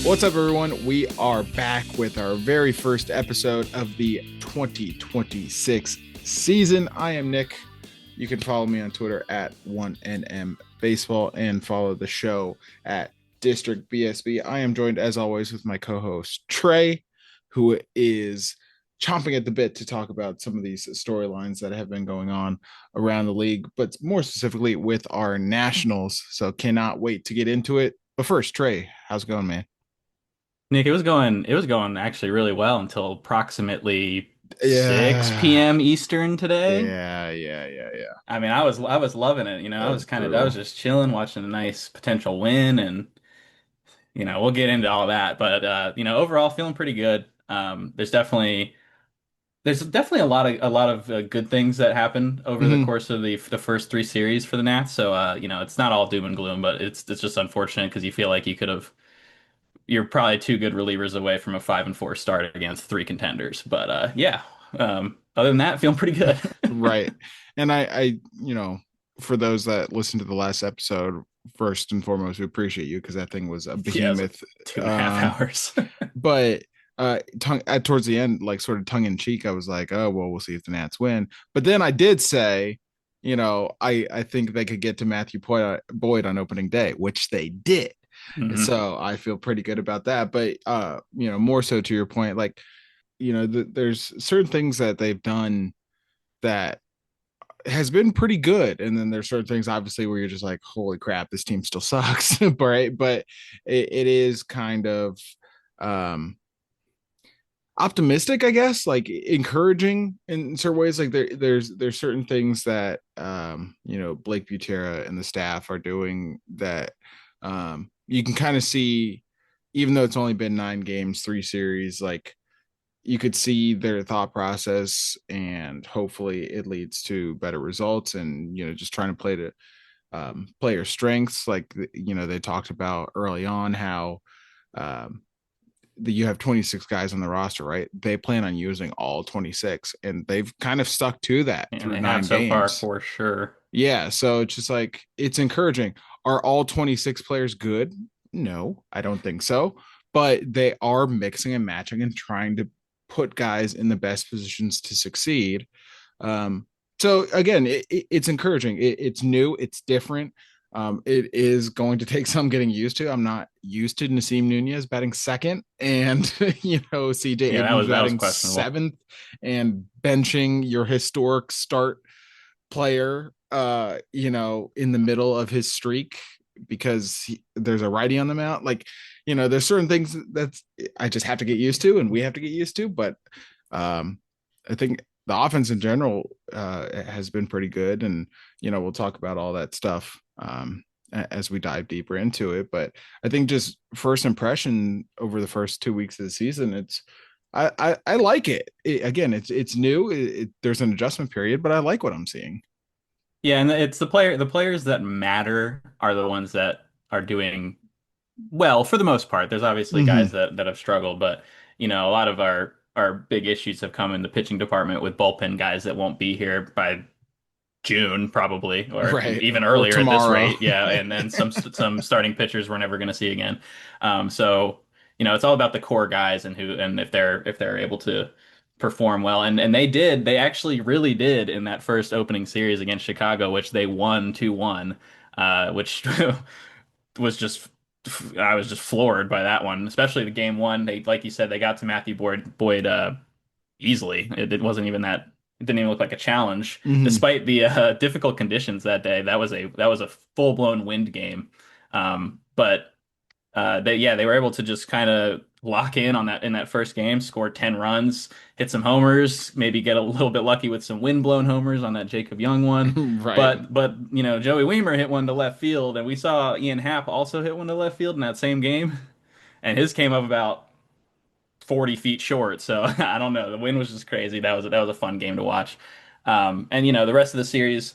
What's up, everyone? We are back with our very first episode of the 2026 season. I am Nick. You can follow me on Twitter at 1NM Baseball and follow the show at District BSB. I am joined, as always, with my co-host Trey, who is chomping at the bit to talk about some of these storylines that have been going on around the league, but more specifically with our Nationals. So cannot wait to get into it. But first, Trey, how's it going, man? Nick, it was going actually really well until approximately 6 Yeah. p.m. Eastern today. Yeah. I mean, I was loving it. I That's was I was brutal. just chilling, watching a nice potential win, and we'll get into all that. But overall feeling pretty good. There's definitely a lot of good things that happened over the Mhm. course of the first three series for the Nats. So it's not all doom and gloom, but it's just unfortunate because you feel like you're probably two good relievers away from a 5-4 start against three contenders. But yeah, other than that, feeling pretty good. Right. And for those that listened to the last episode, first and foremost, we appreciate you because that thing was a Yeah, it was like behemoth. two and a half Um, hours. but towards the end, like sort of tongue in cheek, I was like, oh well, we'll see if the Nats win. But then I did say, I think they could get to Matthew Boyd on opening day, which they did. hmm So I feel pretty good about that. But more so to your point, like, there's certain things that they've done that has been pretty good, and then there's certain things obviously where you're just like, holy crap, this team still sucks. Right? But it is kind of um optimistic, I guess, like encouraging in certain ways. Like there's certain things that Blake Butera and the staff are doing that you can kind of see, even though it's only been 9 games, 3 series, like you could see their thought process, and hopefully it leads to better results, and just trying to play to player strengths. Like they talked about early on how um you have 26 guys on the roster, right? They plan on using all 26, and they've kind of stuck to that And through they have nine so far games. for sure. Yeah, so it's just like it's encouraging. Are all 26 players good? No, I don't think so. But they are mixing and matching and trying to put guys in the best positions to succeed. Um, so again, it's encouraging. It's new, it's different. It is going to take some getting used to. I'm not used to Nasim Nunez batting second, and CJ Yeah, that Abrams was that was batting questionable. seventh, and benching your historic start player in the middle of his streak because there's a righty on the mound. Like, there's certain things that I just have to get used to, and we have to get used to. But I think the offense in general has been pretty good, and we'll talk about all that stuff as we dive deeper into it. But I think just first impression over the first 2 weeks of the season, I like it. Again, it's new. There's an adjustment period, but I like what I'm seeing. Yeah, and it's the players that matter are the ones that are doing well for the most part. There's obviously guys Mm-hmm. that have struggled, but a lot of our big issues have come in the pitching department with bullpen guys that won't be here by June probably, or Right. even Or earlier at this tomorrow. rate. Yeah, and then some starting pitchers we're never going to see again. So it's all about the core guys and who and if they're able to perform well, and they actually really did in that first opening series against Chicago, which they won 2-1, which was just I was just floored by that one, especially the game one. They, like you said, they got to Matthew Boyd easily. It wasn't even that. It didn't even look like a challenge, Hmm. despite the difficult conditions that day. That was a full blown wind game, but they were able to just kind of lock in on that in that first game, score 10 runs, hit some homers, maybe get a little bit lucky with some wind blown homers on that Jacob Young one. Right. But Joey Weimer hit one to left field, and we saw Ian Happ also hit one to left field in that same game, and his came up about 40 feet short. So I don't know. The wind was just crazy. That was a fun game to watch. And the rest of the series,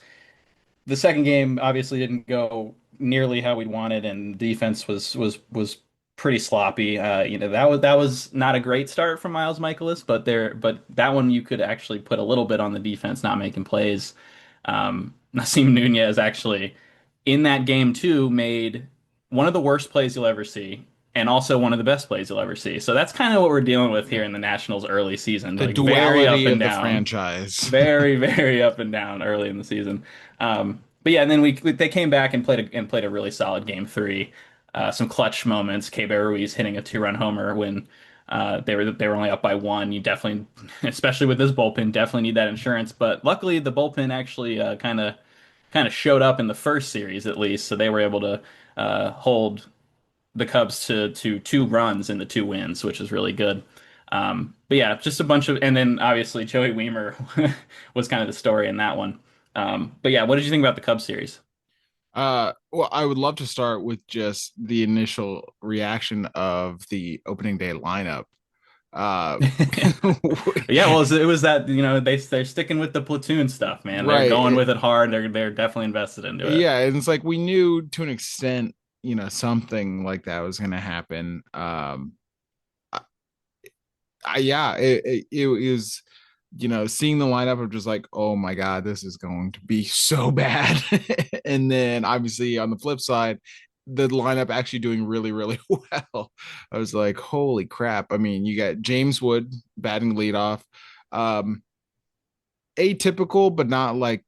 the second game obviously didn't go nearly how we wanted, and defense was pretty sloppy. That was not a great start from Miles Michaelis, but that one you could actually put a little bit on the defense not making plays. Nasim Nunez actually in that game too made one of the worst plays you'll ever see, and also one of the best plays you'll ever see. So that's kind of what we're dealing with here Yeah. in the Nationals early season, The like very up duality and of the down, franchise. very very up and down early in the season. But yeah, and then they came back and played a really solid game three. Some clutch moments. K. Ruiz hitting a two-run homer when they were only up by one. You definitely, especially with this bullpen, definitely need that insurance. But luckily, the bullpen actually kind of showed up in the first series at least, so they were able to hold the Cubs to two runs in the two wins, which is really good. But yeah, just a bunch of, and then obviously Joey Weimer was kind of the story in that one. But yeah, what did you think about the Cubs series? Well, I would love to start with just the initial reaction of the opening day lineup. Uh, Yeah, well, it was that they're sticking with the platoon stuff, man. They're right. going with it hard. They're definitely invested into it. Yeah, and it's like we knew to an extent, something like that was going to happen. I, yeah, it was, seeing the lineup of just like, oh my God, this is going to be so bad. And then obviously on the flip side, the lineup actually doing really, really well. I was like, holy crap. I mean, you got James Wood batting leadoff. Um, Atypical, but not like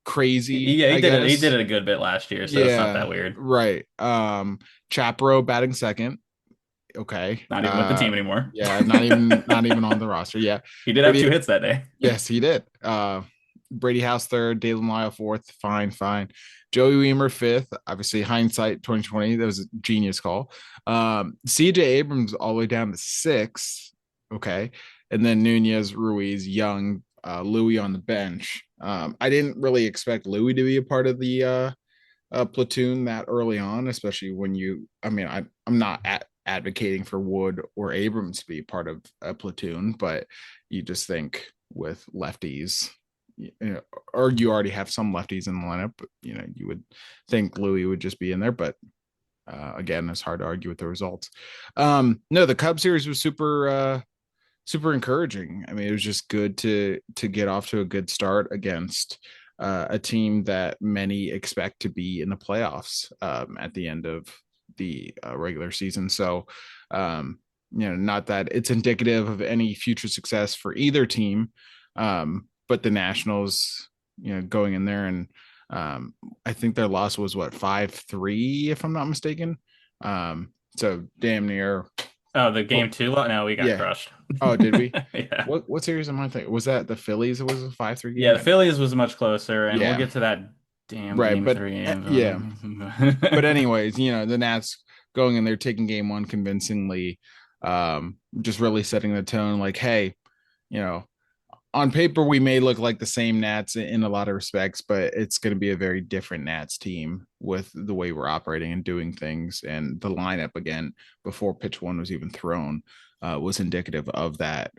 crazy, Yeah, he I did it. He did guess. it a good bit last year, so it's not that Yeah, weird. right. Chaparro batting second. Okay. Not even with the team anymore. Yeah, not even on the roster. Yeah. He did have Brady, two hits that day. yes, he did. Brady House third, Dalen Lyle fourth. Fine, fine. Joey Weimer fifth. Obviously, hindsight 2020. That was a genius call. CJ Abrams all the way down to sixth. Okay. And then Nunez, Ruiz, Young, Louis on the bench. I didn't really expect Louis to be a part of the platoon that early on, especially when I mean, I'm not advocating for Wood or Abrams to be part of a platoon, but you just think with lefties, or you already have some lefties in the lineup, but, you would think Louis would just be in there, but again, it's hard to argue with the results. No, the Cubs series was super encouraging. I mean, it was just good to get off to a good start against a team that many expect to be in the playoffs at the end of the regular season. So, not that it's indicative of any future success for either team, but the Nationals, going in there and I think their loss was what 5-3, if I'm not mistaken. So damn near. Oh, the game Well, two? No, we got yeah. crushed. Oh, did we? Yeah. What series am I thinking? Was that the Phillies? It was a 5-3 Yeah, game. the Phillies was much closer, and we'll Yeah, get to that damn right. game But three. yeah. But anyways, the Nats going in there taking game one convincingly, just really setting the tone. Like, hey, you know, on paper we may look like the same Nats in a lot of respects, but it's going to be a very different Nats team with the way we're operating and doing things. And the lineup again before pitch one was even thrown was indicative of that.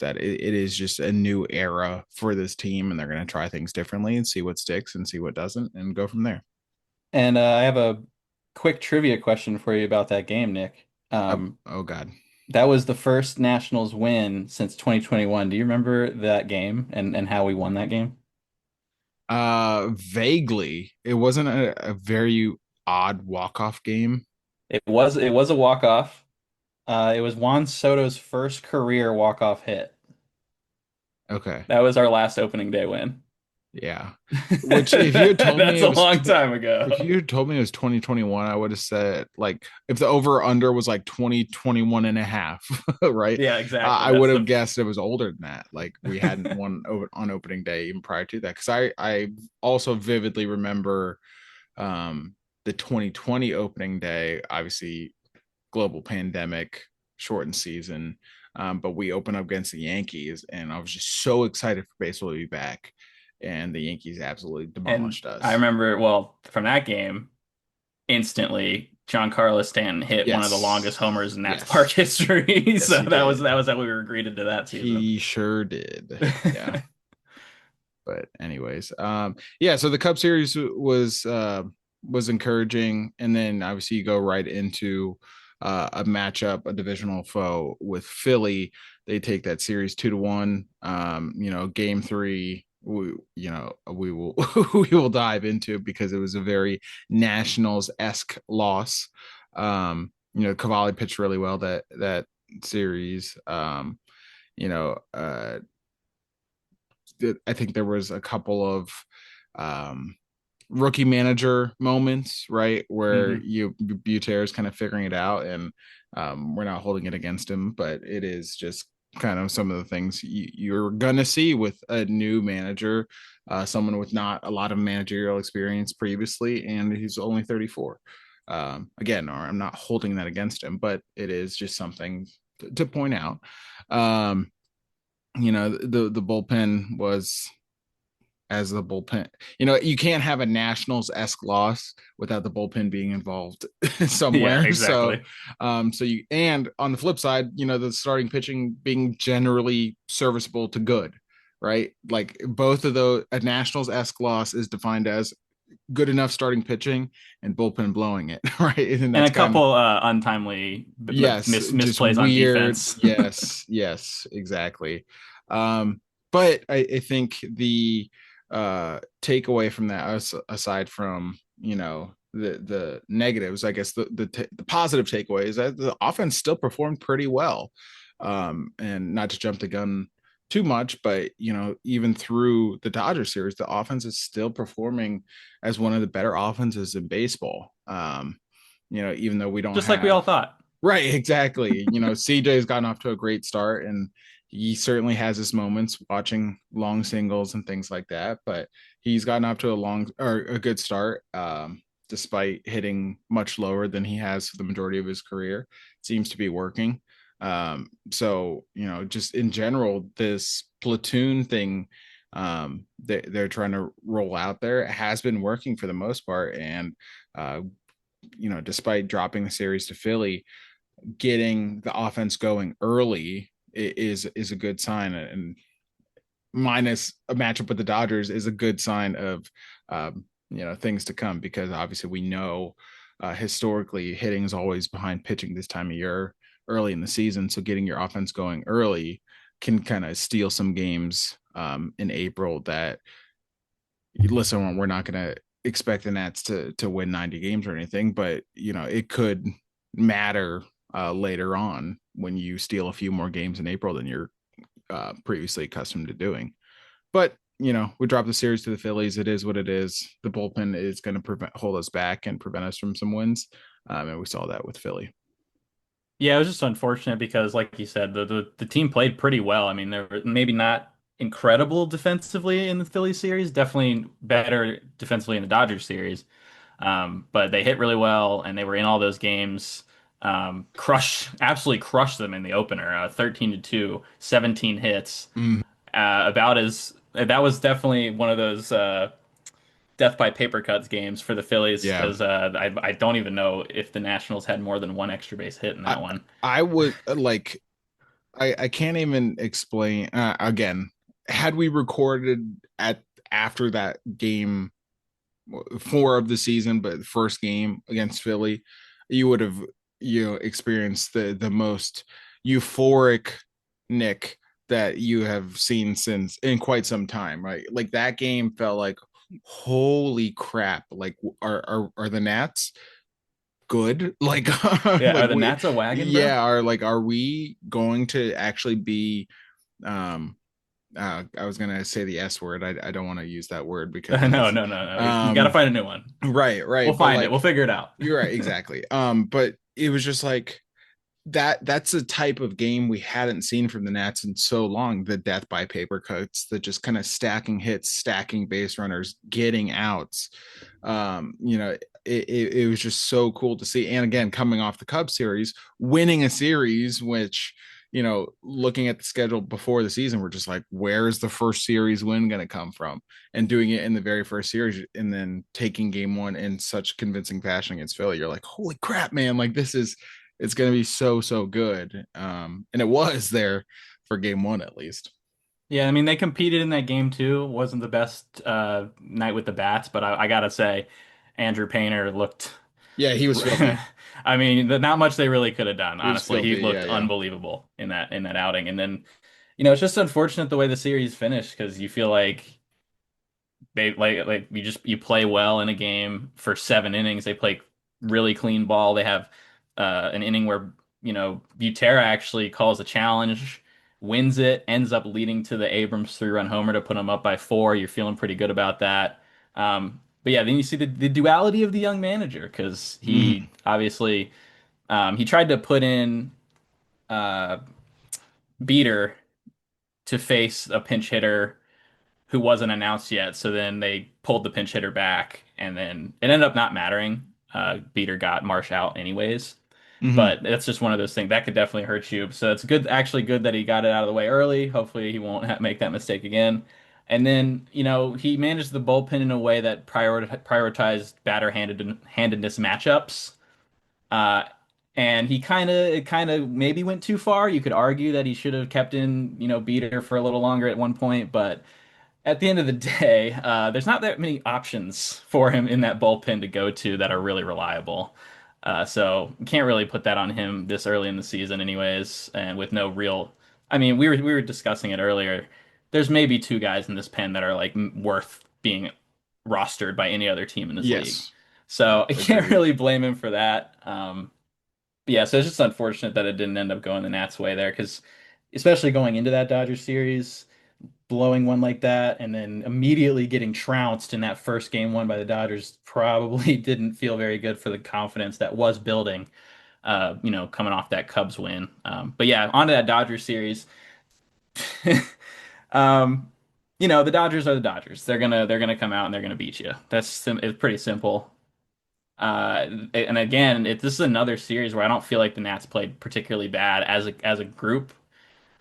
That it is just a new era for this team, and they're going to try things differently and see what sticks and see what doesn't, and go from there. And I have a quick trivia question for you about that game, Nick. Oh God. That was the first Nationals win since 2021. Do you remember that game and how we won that game? Vaguely. It wasn't a very odd walk-off game. It was a walk-off. It was Juan Soto's first career walk-off hit. Okay. That was our last opening day win. Yeah. Which if you had told me That's it a was long time if ago. you had told me it was 2021, I would have said like if the over under was like 2021 and a half, right? Yeah, exactly. I That's would have the guessed it was older than that. Like we hadn't won on opening day even prior to that. Cause I also vividly remember um the 2020 opening day, obviously global pandemic, shortened season. But we opened up against the Yankees, and I was just so excited for baseball to be back. And the Yankees absolutely and demolished I us. remember well from that game instantly. John Carlos Stanton hit one of the longest Yes. homers in Nats Park Yes. history. Yes, So he that was did. how we were greeted to that season. He sure did. Yeah. But anyways, yeah, so the Cup series was encouraging, and then obviously you go right into a matchup, a divisional foe with Philly. They take that series 2-1. Game three, we will we will dive into because it was a very Nationals esque loss. Cavalli pitched really well that series. You know, uh, I think there was a couple of um, rookie manager moments, right, where Hmm. you Buter is kind of figuring it out, and we're not holding it against him, but it is just kind of some of the things you're gonna see with a new manager, someone with not a lot of managerial experience previously, and he's only 34. Again, or I'm not holding that against him, but it is just something to point out. Um, the bullpen was as the bullpen. You can't have a Nationals esque loss without the bullpen being involved Yeah, somewhere. So, exactly. and on the flip side, the starting pitching being generally serviceable to good, right? Like both of those, a Nationals esque loss is defined as good enough starting pitching and bullpen blowing it, right? And And that's a kind of couple untimely yes, just misplays on weird. defense. Yes, yes, exactly. But I think the takeaway from that, aside from the negatives, I guess the positive takeaway is that the offense still performed pretty well. And not to jump the gun too much, but even through the Dodgers series, the offense is still performing as one of the better offenses in baseball. Even though we don't Just like we all have thought. right, exactly. CJ's gotten off to a great start, and he certainly has his moments watching long singles and things like that. But he's gotten off to a good start, despite hitting much lower than he has for the majority of his career. Seems to be working. So just in general, this platoon thing they're trying to roll out there has been working for the most part, and despite dropping the series to Philly, getting the offense going early is a good sign, and minus a matchup with the Dodgers is a good sign of things to come, because obviously we know historically hitting is always behind pitching this time of year early in the season, so getting your offense going early can kind of steal some games in April that, listen, we're not going to expect the Nats to win 90 games or anything, but it could matter later on when you steal a few more games in April than you're previously accustomed to doing. But we dropped the series to the Phillies. It is what it is. The bullpen is going to hold us back and prevent us from some wins, and we saw that with Philly. Yeah, it was just unfortunate because, like you said, the team played pretty well. I mean, they were maybe not incredible defensively in the Phillies series, definitely better defensively in the Dodgers series. But they hit really well, and they were in all those games. Absolutely crushed them in the opener, 13-2, 17 hits. Mm, About as that was definitely one of those death by paper cuts games for the Phillies yeah, because I don't even know if the Nationals had more than one extra base hit in I that one. I would like I can't even explain again. Had we recorded at after that game four of the season, but the first game against Philly, you would have experienced the most euphoric Nick that you have seen since in quite some time, right? Like that game felt like holy crap! Like are the Nats good? Like Yeah, like are the we Nats a wagon, bro? yeah are we going to actually be um I was gonna say the S word. I don't want to use that word because No, it no, has no, no. You got to um find a new one. right, We'll but find it. We'll like figure it out. you're right, exactly. But it was just like that's a type of game we hadn't seen from the Nats in so long. The death by paper cuts, the just kind of stacking hits, stacking base runners, getting outs. It was just so cool to see. And again, coming off the Cubs series, winning a series, which looking at the schedule before the season, we're just like, where's the first series win going to come from? And doing it in the very first series, and then taking game one in such convincing fashion against Philly, you're like, holy crap, man! Like this is it's going to be so good. And it was there for game one at least. Yeah, I mean they competed in that game too. Wasn't the best night with the bats, but I gotta say, Andrew Painter looked. Yeah, he was filthy. I mean, not much they really could have done. It was Honestly, he filthy. Yeah, looked yeah. unbelievable in that outing. And then, it's just unfortunate the way the series finished because you feel like they like you play well in a game for 7 innings. They play really clean ball. They have an inning where Butera actually calls a challenge, wins it, ends up leading to the Abrams 3-run homer to put them up by 4. You're feeling pretty good about that. But yeah, then you see the duality of the young manager because he Mhm. obviously he tried to put in uh, Beater to face a pinch hitter who wasn't announced yet. So then they pulled the pinch hitter back, and then it ended up not mattering. Beater got Marsh out anyways, Mhm. but it's just one of those things that could definitely hurt you. So it's good, actually good that he got it out of the way early. Hopefully he won't make that mistake again. And then, he managed the bullpen in a way that prioritized batter handedness matchups. Uh, and he kind of maybe went too far. You could argue that he should have kept in, Beater for a little longer at one point, but at the end of the day, there's not that many options for him in that bullpen to go to that are really reliable. So you can't really put that on him this early in the season, anyways, and with no real. I mean, we were discussing it earlier. There's maybe two guys in this pen that are like worth being rostered by any other team in this league. Yes. So I can't Agreed. really blame him for that. But yeah, so it's just unfortunate that it didn't end up going the Nats' way there, because especially going into that Dodgers series, blowing one like that and then immediately getting trounced in that first game won by the Dodgers probably didn't feel very good for the confidence that was building, coming off that Cubs win. But yeah, on to that Dodgers series. um, the Dodgers are the Dodgers. They're gonna come out and they're gonna beat you. It's pretty simple. And again, this is another series where I don't feel like the Nats played particularly bad as a group.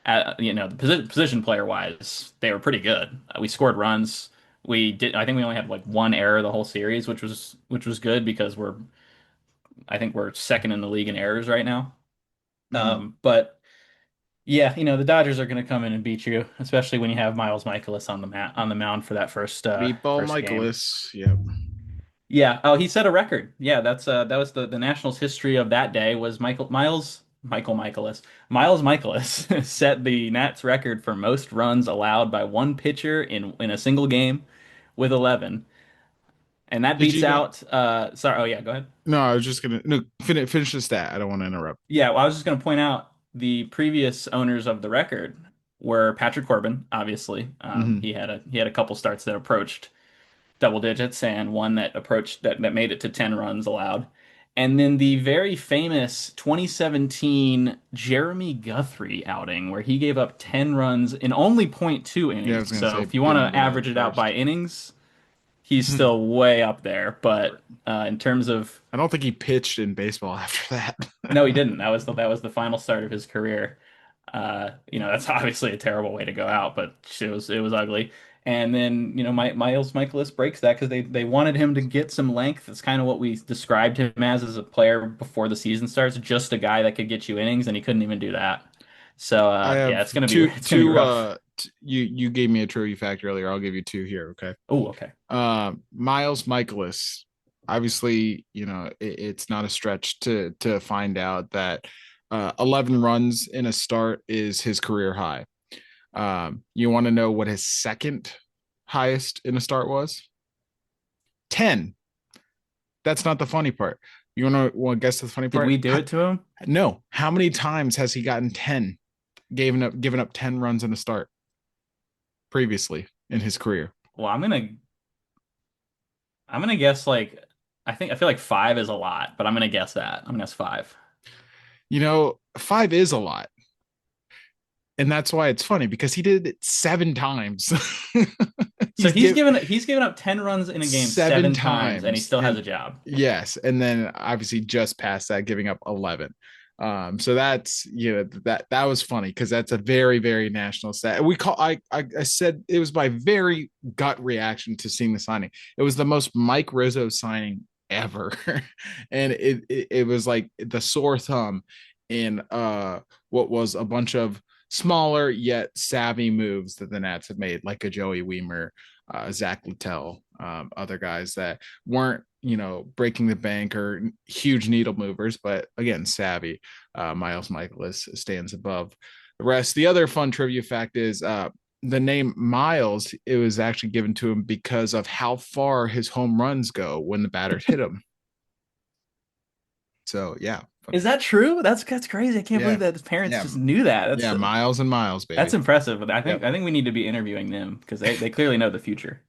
The position player wise, they were pretty good. We scored runs. We did. I think we only had like one error the whole series, which was good because I think we're second in the league in errors right now. Mhm. But yeah, the Dodgers are going to come in and beat you, especially when you have Miles Michaelis on the mound for that Meatball first game. Michaelis. Yep. Yeah. Oh, he set a record. Yeah, that was the Nationals' history of that day was Miles Michaelis set the Nats record for most runs allowed by one pitcher in a single game with 11. And that Did beats you know? out sorry, oh yeah, go ahead. No, I was just gonna no finish the stat. I don't want to interrupt. Yeah, well, I was just going to point out the previous owners of the record were Patrick Corbin, obviously. Hmm. He had a couple starts that approached double digits and one that approached that made it to 10 runs allowed. And then the very famous 2017 Jeremy Guthrie outing where he gave up 10 runs in only point 0.2 Yeah, I innings. was gonna So say if you want didn't to even go average the it out by first. innings, he's still way up there. But in terms of I don't think he pitched in baseball after that. no, he didn't. That was the final start of his career. That's obviously a terrible way to go out, but it was ugly. And then, Miles Michaelis breaks that because they wanted him to get some length. That's kind of what we described him as a player before the season starts, just a guy that could get you innings, and he couldn't even do that. So I yeah, have it's gonna be two it's gonna be two rough. you gave me a trivia fact earlier. I'll give you two here, okay? Oh, okay. Miles Michaelis. Obviously, it's not a stretch to find out that 11 runs in a start is his career high. You want to know what his second highest in a start was? 10. That's not the funny part. You want to guess the funny Did part? we do it to him? No. How many times has he gotten 10, given up 10 runs in a start previously in his career? Well, I'm gonna guess like I feel like 5 is a lot, but I'm gonna guess that. I'm gonna guess 5. 5 is a lot. And that's why it's funny because he did it 7 times. So He's he's given up 10 runs in a game seven 7 times, and he times, still has and a job. yes, and then obviously just past that, giving up 11. So that's that was funny because that's a very very national stat. I said it was my very gut reaction to seeing the signing. It was the most Mike Rizzo signing ever, and it was like the sore thumb in what was a bunch of smaller yet savvy moves that the Nats have made, like a Joey Weimer, Zach Littell, other guys that weren't, breaking the bank or huge needle movers, but again, savvy. Miles Michaelis stands above the rest. The other fun trivia fact is the name Miles, it was actually given to him because of how far his home runs go when the batters hit him. So yeah, Is that true? That's crazy. I can't yeah, believe that his parents yeah, just knew that. yeah. Miles and Miles, That's baby. impressive. But Yep. I think we need to be interviewing them because they clearly know the future.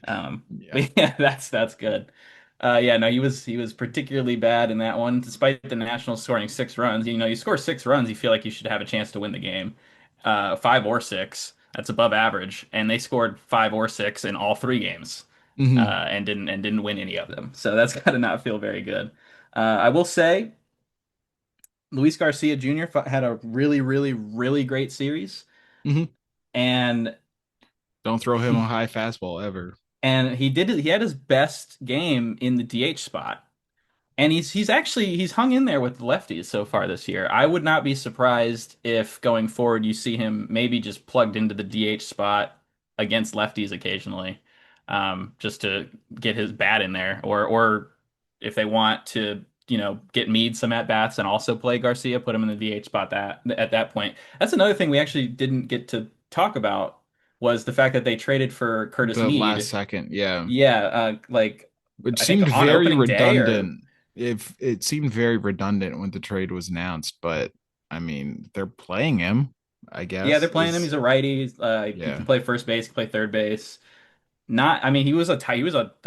Yeah. But yeah, that's good. Yeah, no, he was particularly bad in that one, despite the Nationals scoring 6 runs. You know, you score 6 runs, you feel like you should have a chance to win the game. 5 or 6, that's above average, and they scored 5 or 6 in all 3 games, Mm-hmm. and didn't win any of them. So that's got to not feel very good. I will say, Luis Garcia Jr. Had a really, really, really great series, Mm-hmm. and Don't throw him a high fastball ever. he had his best game in the DH spot. And he's hung in there with the lefties so far this year. I would not be surprised if going forward you see him maybe just plugged into the DH spot against lefties occasionally, just to get his bat in there, or if they want to, get Meade some at bats and also play Garcia, put him in the DH spot at that point. That's another thing we actually didn't get to talk about was the fact that they traded for Curtis The last Meade. second, yeah. Yeah, like It I think seemed on very opening day or redundant. If it seemed very redundant when the trade was announced, but I mean, they're playing him, I yeah, guess. they're playing him. He's a righty. He Yeah. can play first base, he can play third base. Not, I mean, he was a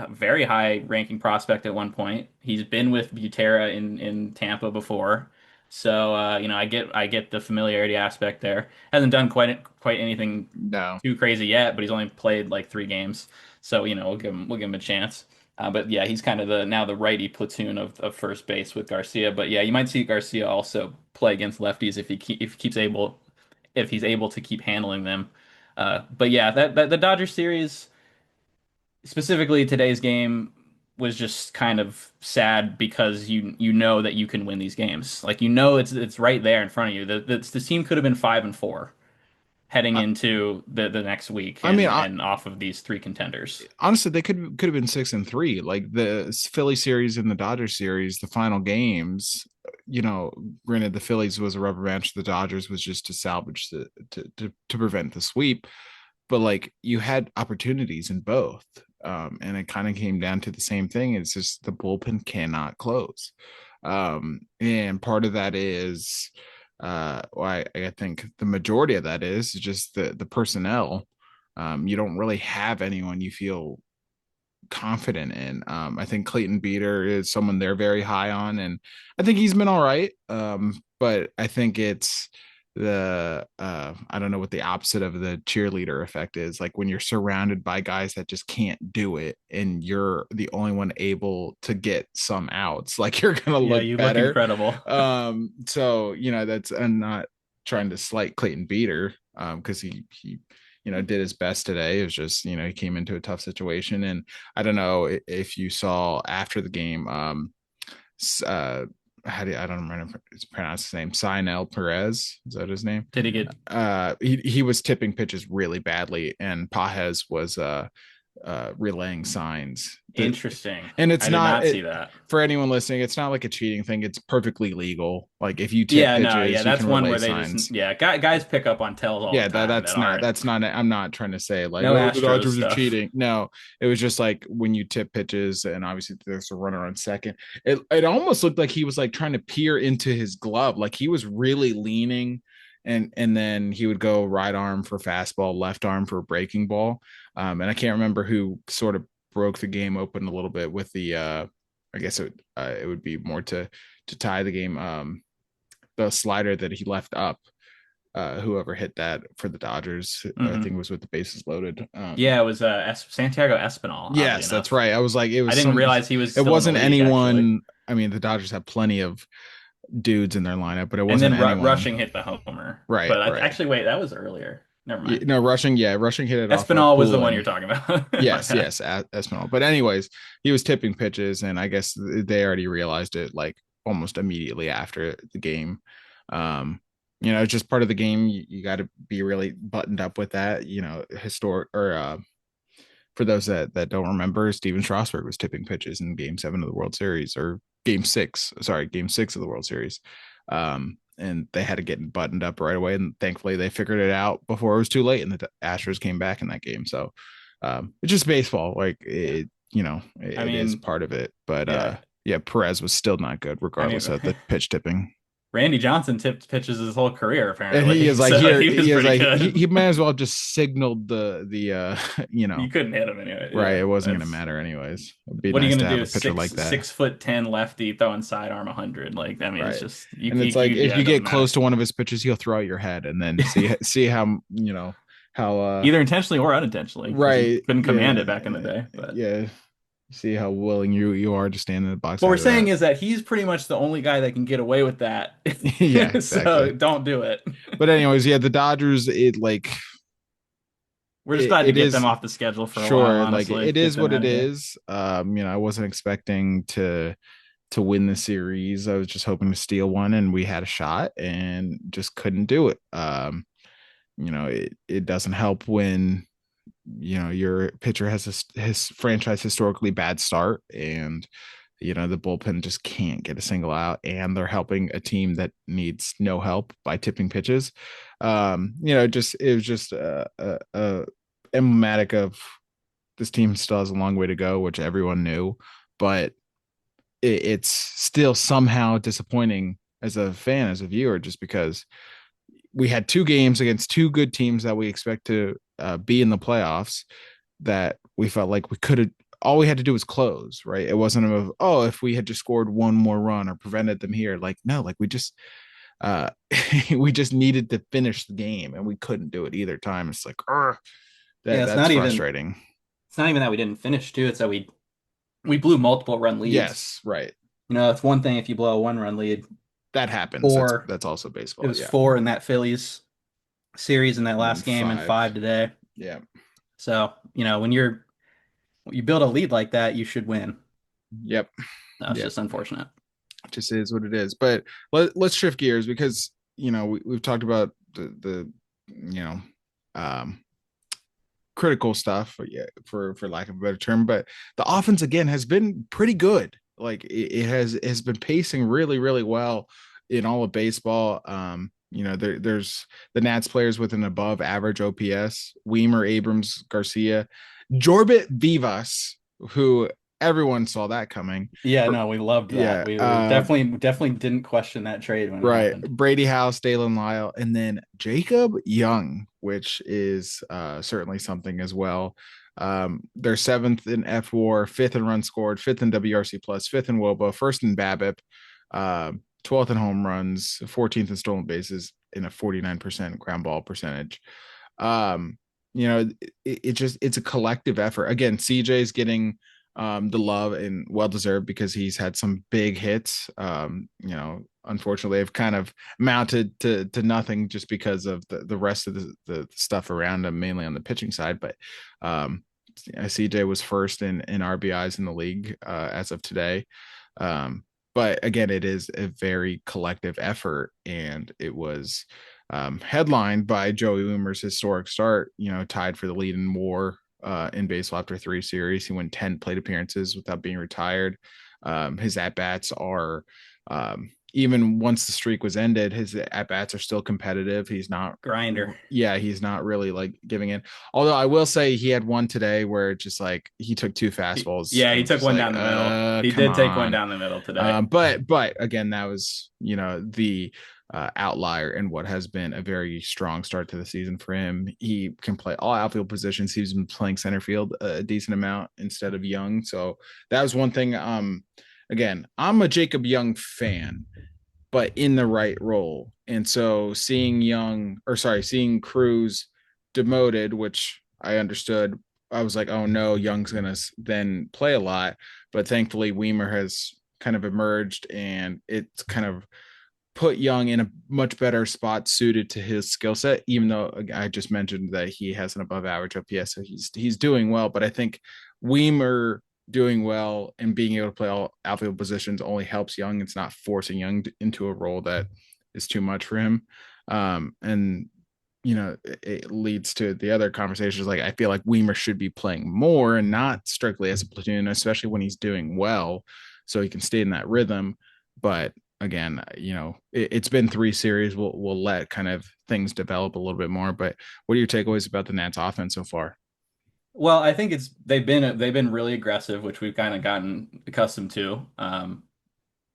very high ranking prospect at one point. He's been with Butera in Tampa before, so I get the familiarity aspect there. Hasn't done quite anything No. too crazy yet, but he's only played like 3 games, so we'll give him a chance. But yeah, he's kind of the righty platoon of first base with Garcia. But yeah, you might see Garcia also play against lefties if he's able to keep handling them. But yeah, that the Dodgers series, specifically today's game, was just kind of sad because you know that you can win these games. Like it's right there in front of you. The team could have been 5-4 heading I, into the next week I mean, and off of these 3 contenders. honestly, they could have been 6-3. Like the Philly series and the Dodgers series, the final games. Granted, the Phillies was a rubber match. The Dodgers was just to salvage to prevent the sweep. But like you had opportunities in both, and it kind of came down to the same thing. It's just the bullpen cannot close, and part of that is, well, I think the majority of that is just the personnel. You don't really have anyone you feel confident in. I think Clayton Beater is someone they're very high on, and I think he's been all right. But I think it's the I don't know what the opposite of the cheerleader effect is. Like when you're surrounded by guys that just can't do it, and you're the only one able to get some outs, like you're gonna Yeah, look you look better. incredible. So that's I'm not trying to slight Clayton Beater because he did his best today. It was just, he came into a tough situation. And I don't know if you saw after the game, I don't remember to pronounce his name, Sinel Perez. Is that his name? Did he get He was tipping pitches really badly, and Pajes was relaying signs. interesting? And it's I did not not it see that. for anyone listening. It's not like a cheating thing. It's perfectly legal. Like if you tip Yeah, no, yeah, pitches, you that's can one relay where they just, signs. yeah, guys pick up on tells all Yeah, the time that aren't. that's not I'm not trying to say like, No oh, the Astros Dodgers are stuff. cheating. No, it was just like when you tip pitches and obviously there's a runner on second. It almost looked like he was like trying to peer into his glove, like he was really leaning, and then he would go right arm for fastball, left arm for a breaking ball. And I can't remember who sort of broke the game open a little bit with the I guess it would be more to tie the game, the slider that he left up, whoever hit that for the Dodgers. I Hmm. think it was with the bases loaded. Yeah, it was Santiago Espinal, oddly Yes, that's enough. right. I was like, it I was didn't some. realize he was It still in the wasn't league, actually. anyone. I mean, the Dodgers have plenty of dudes in their lineup, but it And wasn't then anyone. Rushing hit the homer. Right, But right. actually, wait, that was earlier. Never mind. No, rushing. Yeah, rushing hit it off of Espinal was the one you're Poulin. talking about. My Yes, bad. yes, Espinal. But anyways, he was tipping pitches, and I guess they already realized it like almost immediately after the game. Um, it's just part of the game. You got to be really buttoned up with that. Historic or for those that don't remember, Steven Strasburg was tipping pitches in Game 7 of the World Series, or Game 6 of the World Series. And they had to get buttoned up right away, and thankfully they figured it out before it was too late, and the Astros came back in that game. So it's just baseball, like I it is mean, part of it. But yeah. yeah, Perez was still not good I mean, regardless of the pitch tipping. Randy Johnson tipped pitches his whole career And he apparently, is like, so here, he was he is pretty like, good. he might as well have just signaled the You couldn't hit him anyway. right, Yeah, it wasn't gonna that's matter anyways. It'd be what are you nice to gonna have do? a pitcher like that. 6'10" lefty throwing sidearm 100. Like, I mean, it's Right. just And it's like if yeah, you it doesn't get close matter. to one of his pitches, he'll throw out your head and then see how how Either intentionally or unintentionally, because he right, couldn't command yeah, it back in the day. But yeah, see how willing you are to stand in the box what we're after saying that. is that he's pretty much the only guy that can get away with that. Yeah, So exactly. don't do it. But anyways, yeah, the Dodgers, it like We're just glad to it get them is off the schedule for a while, sure, like honestly. it Get is them what out it of here. is. I wasn't expecting to win the series. I was just hoping to steal one, and we had a shot and just couldn't do it. It doesn't help when your pitcher has his franchise historically bad start, and the bullpen just can't get a single out, and they're helping a team that needs no help by tipping pitches. Just it was just emblematic of this team still has a long way to go, which everyone knew, but it's still somehow disappointing as a fan, as a viewer, just because we had two games against two good teams that we expect to be in the playoffs, that we felt like we could have, all we had to do was close, right? It wasn't of, oh, if we had just scored one more run or prevented them here. Like, no, like we just uh we just needed to finish the game, and we couldn't do it either time. It's like, Yeah, that's frustrating. it's not even that we didn't finish too. It's that we blew multiple run leads. Yes, right. It's one thing if you blow a 1 run lead. That happens. That's Four. that's also It baseball. was Yeah. 4 in that Phillies series in that And then last game and five. 5 today. Yeah. So, when you build a lead like that, you should win. Yep. That's Yep. just unfortunate. It just is what it is. But let's shift gears, because we've talked about the you know um critical stuff, yeah, for lack of a better term, but the offense again has been pretty good. Like it has been pacing really, really well in all of baseball. There's the Nats players with an above average OPS: Weimer, Abrams, Garcia, Jorbit Vivas, who everyone saw that coming. Yeah, no, we loved that. Yeah, We definitely didn't question that trade when it right. happened. Brady House, Dalen Lyle, and then Jacob Young, which is certainly something as well. They're seventh in FWAR, fifth in runs scored, fifth in WRC plus, fifth in WOBA, first in BABIP, 12th in home runs, 14th in stolen bases, in a 49% ground ball percentage. It's a collective effort. Again, CJ's getting the love, and well deserved, because he's had some big hits. Unfortunately, have kind of mounted to nothing just because of the rest of the stuff around him, mainly on the pitching side. But CJ was first in RBIs in the league as of today. But again, it is a very collective effort, and it was headlined by Joey Wiemer's historic start, tied for the lead in WAR in baseball after 3 series. He won 10 plate appearances without being retired. His at-bats are, even once the streak was ended, his at-bats are still competitive. He's not Grinder. yeah, he's not really like giving in. Although I will say he had one today where just like he took two fastballs, Yeah, and he it's took just one like, down the middle. He come did take one on. down the middle today. But again, that was the outlier in what has been a very strong start to the season for him. He can play all outfield positions. He's been playing center field a decent amount instead of Young, so that was one thing. Again, I'm a Jacob Young fan, but in the right role. And so seeing Cruz demoted, which I understood, I was like, oh no, Young's gonna then play a lot. But thankfully, Weimer has kind of emerged, and it's kind of put Young in a much better spot suited to his skill set. Even though I just mentioned that he has an above average OPS, so he's doing well. But I think Weimer doing well and being able to play all outfield positions only helps Young. It's not forcing Young into a role that is too much for him. And it leads to the other conversations. Like I feel like Weimer should be playing more and not strictly as a platoon, especially when he's doing well, so he can stay in that rhythm. But again, it's been 3 series. We'll let kind of things develop a little bit more. But what are your takeaways about the Nats offense so far? Well, I think it's they've been really aggressive, which we've kind of gotten accustomed to.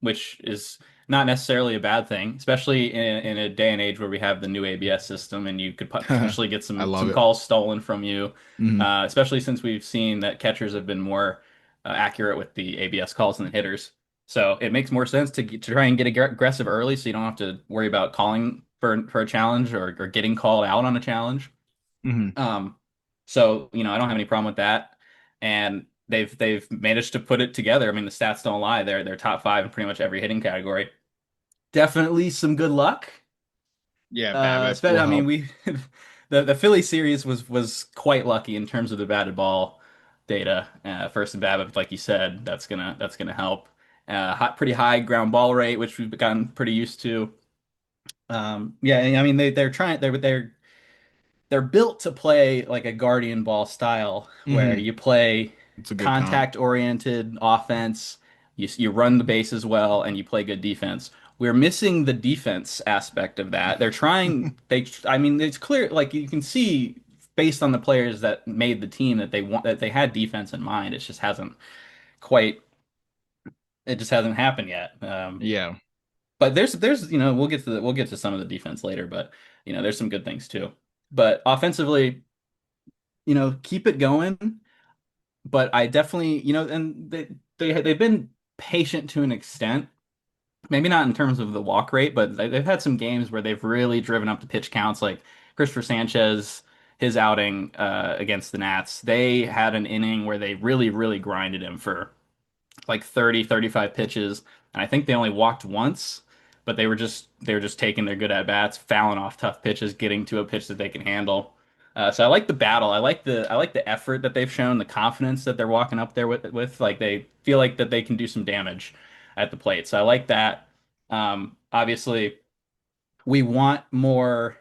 Which is not necessarily a bad thing, especially in a day and age where we have the new ABS system and you could potentially get I love some it. calls stolen from you, Mm-hmm. especially since we've seen that catchers have been more accurate with the ABS calls than the hitters. So it makes more sense to try and get aggressive early, so you don't have to worry about calling for a challenge or getting called out on a challenge. Mm-hmm. Um, so I don't have any problem with that, and they've managed to put it together. I mean, the stats don't lie. They're top five in pretty much every hitting category. Definitely some good luck. Yeah, BABIP will I mean, help. we the Philly series was quite lucky in terms of the batted ball data. First and BABIP, like you said, that's gonna help. Pretty high ground ball rate, which we've gotten pretty used to. Yeah, I mean they're built to play like a guardian ball style where Mm-hmm. you play It's a good comp. contact oriented offense, you run the bases well, and you play good defense. We're missing the defense aspect of that. I mean, it's clear, like you can see based on the players that made the team that they had defense in mind. Quite, it just hasn't happened yet. Yeah. But there's we'll get to some of the defense later, but there's some good things too. But offensively, keep it going. But I definitely, and they've been patient to an extent. Maybe not in terms of the walk rate, but they've had some games where they've really driven up the pitch counts, like Christopher Sanchez, his outing against the Nats. They had an inning where they really, really grinded him for like 30, 35 pitches, and I think they only walked once, but they were just taking their good at bats, fouling off tough pitches, getting to a pitch that they can handle. So I like the battle. I like the effort that they've shown, the confidence that they're walking up there with like they feel like that they can do some damage at the plate. So I like that. Obviously, we want more.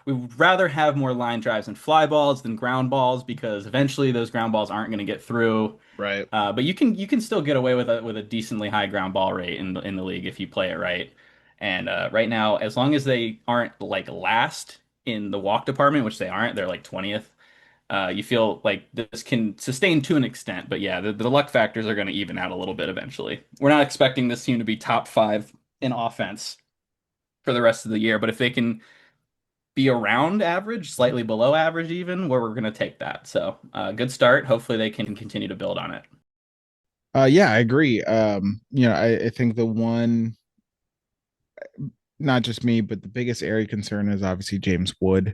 We would rather have more line drives and fly balls than ground balls because eventually those ground balls aren't going to get through. Right. But you can still get away with a decently high ground ball rate in the league if you play it right. And right now, as long as they aren't like last in the walk department, which they aren't, they're like 20th. You feel like this can sustain to an extent, but yeah, the luck factors are going to even out a little bit eventually. We're not expecting this team to be top five in offense for the rest of the year, but if they can be around average, slightly below average even, where we're going to take that. So, good start. Hopefully they can continue to build on it. Yeah, I agree. I think the one, not just me, but the biggest area concern is obviously James Wood.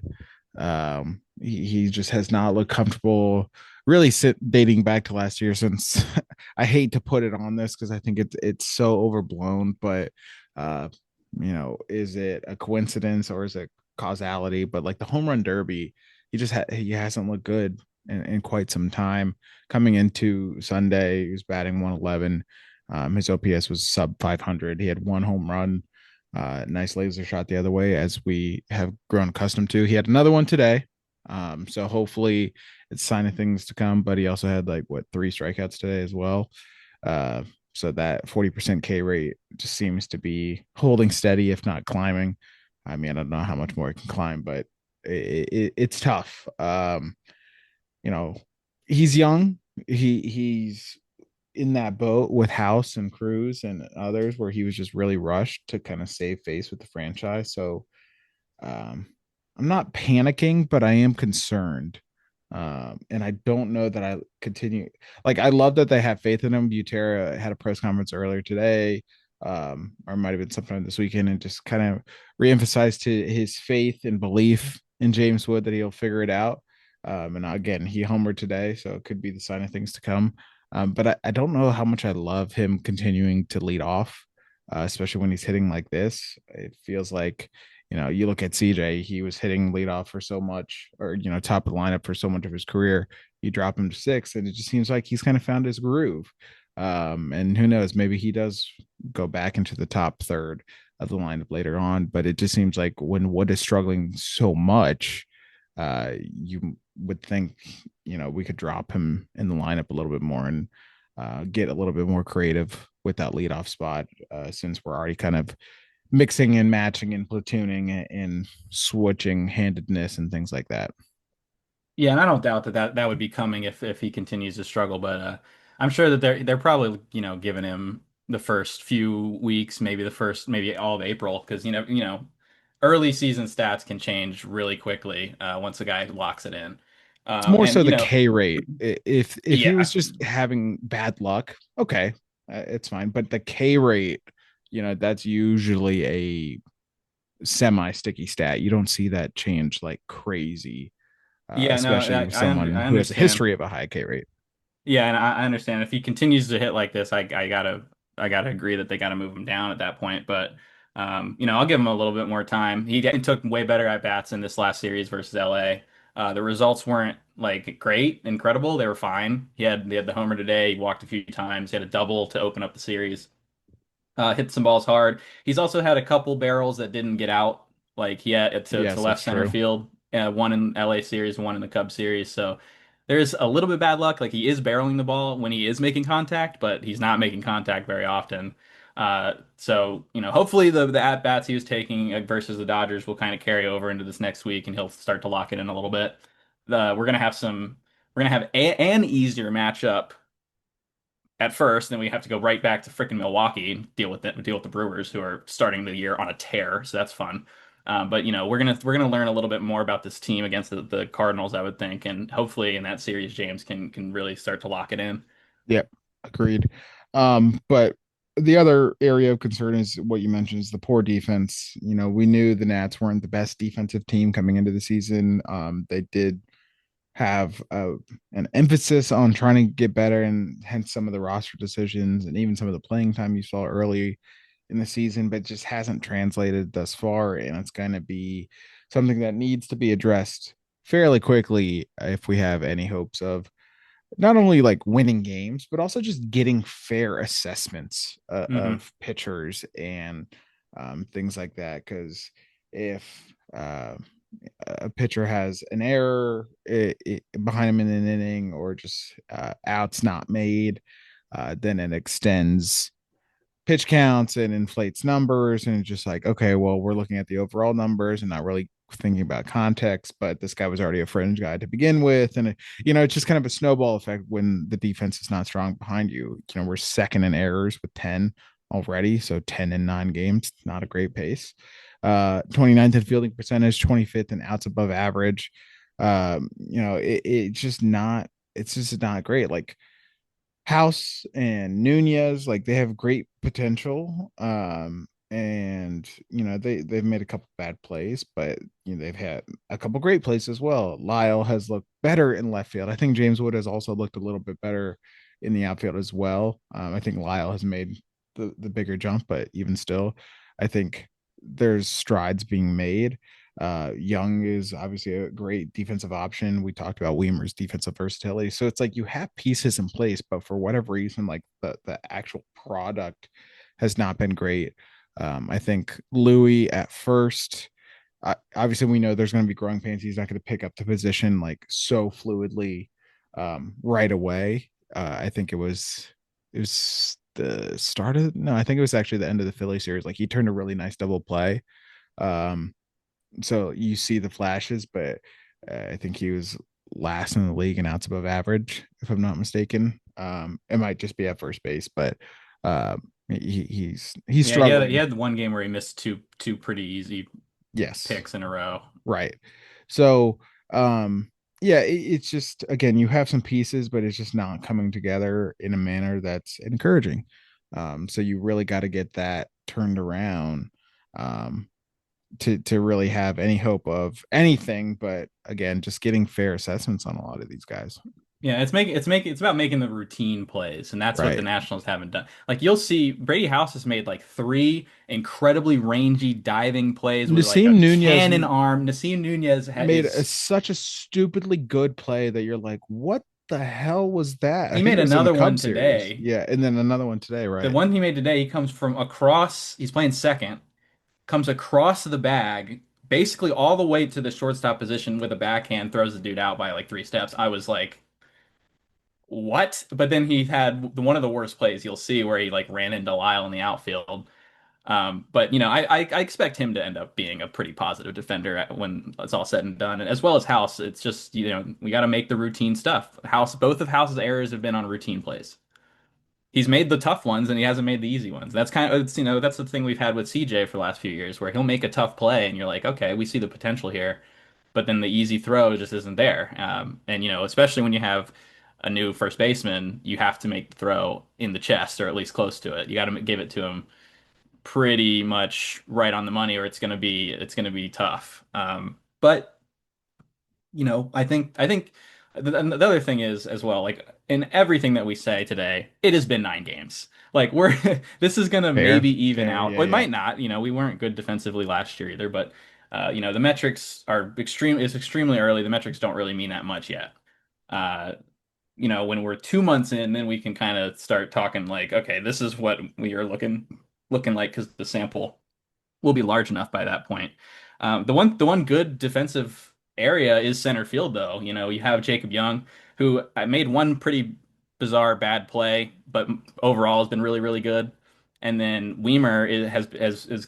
He just has not looked comfortable really dating back to last year since I hate to put it on this because I think it's so overblown, but uh, is it a coincidence or is it causality? But like the home run derby, he hasn't looked good in quite some time. Coming into Sunday, he was batting 111. His OPS was sub 500. He had one home run, nice laser shot the other way, as we have grown accustomed to. He had another one today. So hopefully it's a sign of things to come, but he also had like what 3 strikeouts today as well. Uh, so that 40% K rate just seems to be holding steady, if not climbing. I mean, I don't know how much more it can climb, but it's tough. You know, he's young. He's in that boat with House and Cruz and others where he was just really rushed to kind of save face with the franchise. So um, I'm not panicking, but I am concerned. And I don't know that I continue. Like, I love that they have faith in him. Butera had a press conference earlier today, or it might have been sometime this weekend, and just kind of reemphasized his faith and belief in James Wood that he'll figure it out. And again, he homered today, so it could be the sign of things to come. But I don't know how much I love him continuing to lead off, especially when he's hitting like this. It feels like, you look at CJ, he was hitting leadoff for so much, or, top of the lineup for so much of his career. You drop him to six, and it just seems like he's kind of found his groove. And who knows, maybe he does go back into the top third. of the lineup later on. But it just seems like when Wood is struggling so much, you would think, we could drop him in the lineup a little bit more and get a little bit more creative with that leadoff spot, since we're already kind of mixing and matching and platooning and switching handedness and things like that. Yeah, and I don't doubt that would be coming if he continues to struggle, but I'm sure that they're probably, giving him the first few weeks, maybe maybe all of April, because early season stats can change really quickly once a guy locks it in. It's more And so the K rate. If he was yeah. just having bad luck, okay, it's fine. But the K rate, that's usually a semi sticky stat. You don't see that change like crazy, Yeah, no, especially with someone I who has a understand. history of a high K rate. Yeah, and I understand if he continues to hit like this, I gotta agree that they gotta move him down at that point. But I'll give him a little bit more time. He took way better at bats in this last series versus LA. The results weren't like great, incredible. They were fine. He had the homer today. He walked a few times. He had a double to open up the series. Hit some balls hard. He's also had a couple barrels that didn't get out. Like he had to Yes, that's left center true. field, one in LA series, one in the Cubs series. So there's a little bit bad luck. Like he is barreling the ball when he is making contact, but he's not making contact very often. So hopefully the at bats he was taking versus the Dodgers will kind of carry over into this next week, and he'll start to lock it in a little bit. We're gonna have some. We're gonna have an easier matchup at first, then we have to go right back to freaking Milwaukee and deal with the Brewers, who are starting the year on a tear. So that's fun. But we're gonna learn a little bit more about this team against the Cardinals, I would think, and hopefully in that series, James can really start to lock it in. Yep, agreed. But the other area of concern is what you mentioned is the poor defense. We knew the Nats weren't the best defensive team coming into the season. They did have an emphasis on trying to get better, and hence some of the roster decisions and even some of the playing time you saw early in the season, but just hasn't translated thus far. And it's going to be something that needs to be addressed fairly quickly if we have any hopes of not only like winning games, but also just getting fair assessments Hmm. of pitchers and things like that. Because if a pitcher has an error behind him in an inning, or just outs not made, then it extends pitch counts and inflates numbers. And it's just like, okay, well, we're looking at the overall numbers and not really thinking about context. But this guy was already a fringe guy to begin with. And, it's just kind of a snowball effect when the defense is not strong behind you. We're second in errors with 10 already. So 10 in 9 games, not a great pace. 29th in fielding percentage, 25th in outs above average. It's just not great. Like, House and Nunez, like they have great potential. And they've made a couple bad plays, but they've had a couple great plays as well. Lyle has looked better in left field. I think James Wood has also looked a little bit better in the outfield as well. I think Lyle has made the bigger jump, but even still, I think there's strides being made. Young is obviously a great defensive option. We talked about Weimer's defensive versatility. So it's like you have pieces in place, but for whatever reason, like the actual product has not been great. I think Louis at first, obviously we know there's going to be growing pains. He's not going to pick up the position like so fluidly right away. I think it was the start of no, I think it was actually the end of the Philly series. Like he turned a really nice double play. Um, so you see the flashes, but I think he was last in the league and outs above average, if I'm not mistaken. It might just be at first base, but he's Yeah, he struggling. had one game where he missed two pretty easy Yes, picks in a row. right. So yeah, it's just again you have some pieces, but it's just not coming together in a manner that's encouraging. So you really got to get that turned around. Um, to really have any hope of anything, but again, just getting fair assessments on a lot of these guys. Yeah, it's about making the routine plays, and that's what the Right. Nationals haven't done. Like you'll see Brady House has made like three incredibly rangy diving plays with like a Nasim Nunez cannon arm. Nasim Nunez made is such a stupidly good play that you're like, what the hell was that? I he think made it was in the another one Cubs series. today. Yeah, and then another one today, The right? one he made today, he comes from across. He's playing second. comes across the bag, basically all the way to the shortstop position with a backhand, throws the dude out by like 3 steps. I was like, what? But then he had one of the worst plays you'll see where he like ran into Lyle in the outfield. But I expect him to end up being a pretty positive defender when it's all said and done, and as well as House. It's just we got to make the routine stuff. Both of House's errors have been on routine plays. He's made the tough ones and he hasn't made the easy ones. That's kind of it's that's the thing we've had with CJ for the last few years, where he'll make a tough play and you're like, okay, we see the potential here, but then the easy throw just isn't there. And especially when you have a new first baseman, you have to make the throw in the chest or at least close to it. You got to give it to him pretty much right on the money, or it's gonna be tough. But I think the other thing is as well, like in everything that we say today, it has been 9 games. Like we're this is gonna maybe Fair, even fair, out. yeah, Well, it yeah. might not. We weren't good defensively last year either, but the metrics are it's extremely early. The metrics don't really mean that much yet. Uh, when we're 2 months in, then we can kind of start talking like, okay, this is what we are looking like because the sample will be large enough by that point. The one good defensive area is center field, though. You have Jacob Young, who I made one pretty bizarre bad play, but overall has been really, really good. And then Weimer has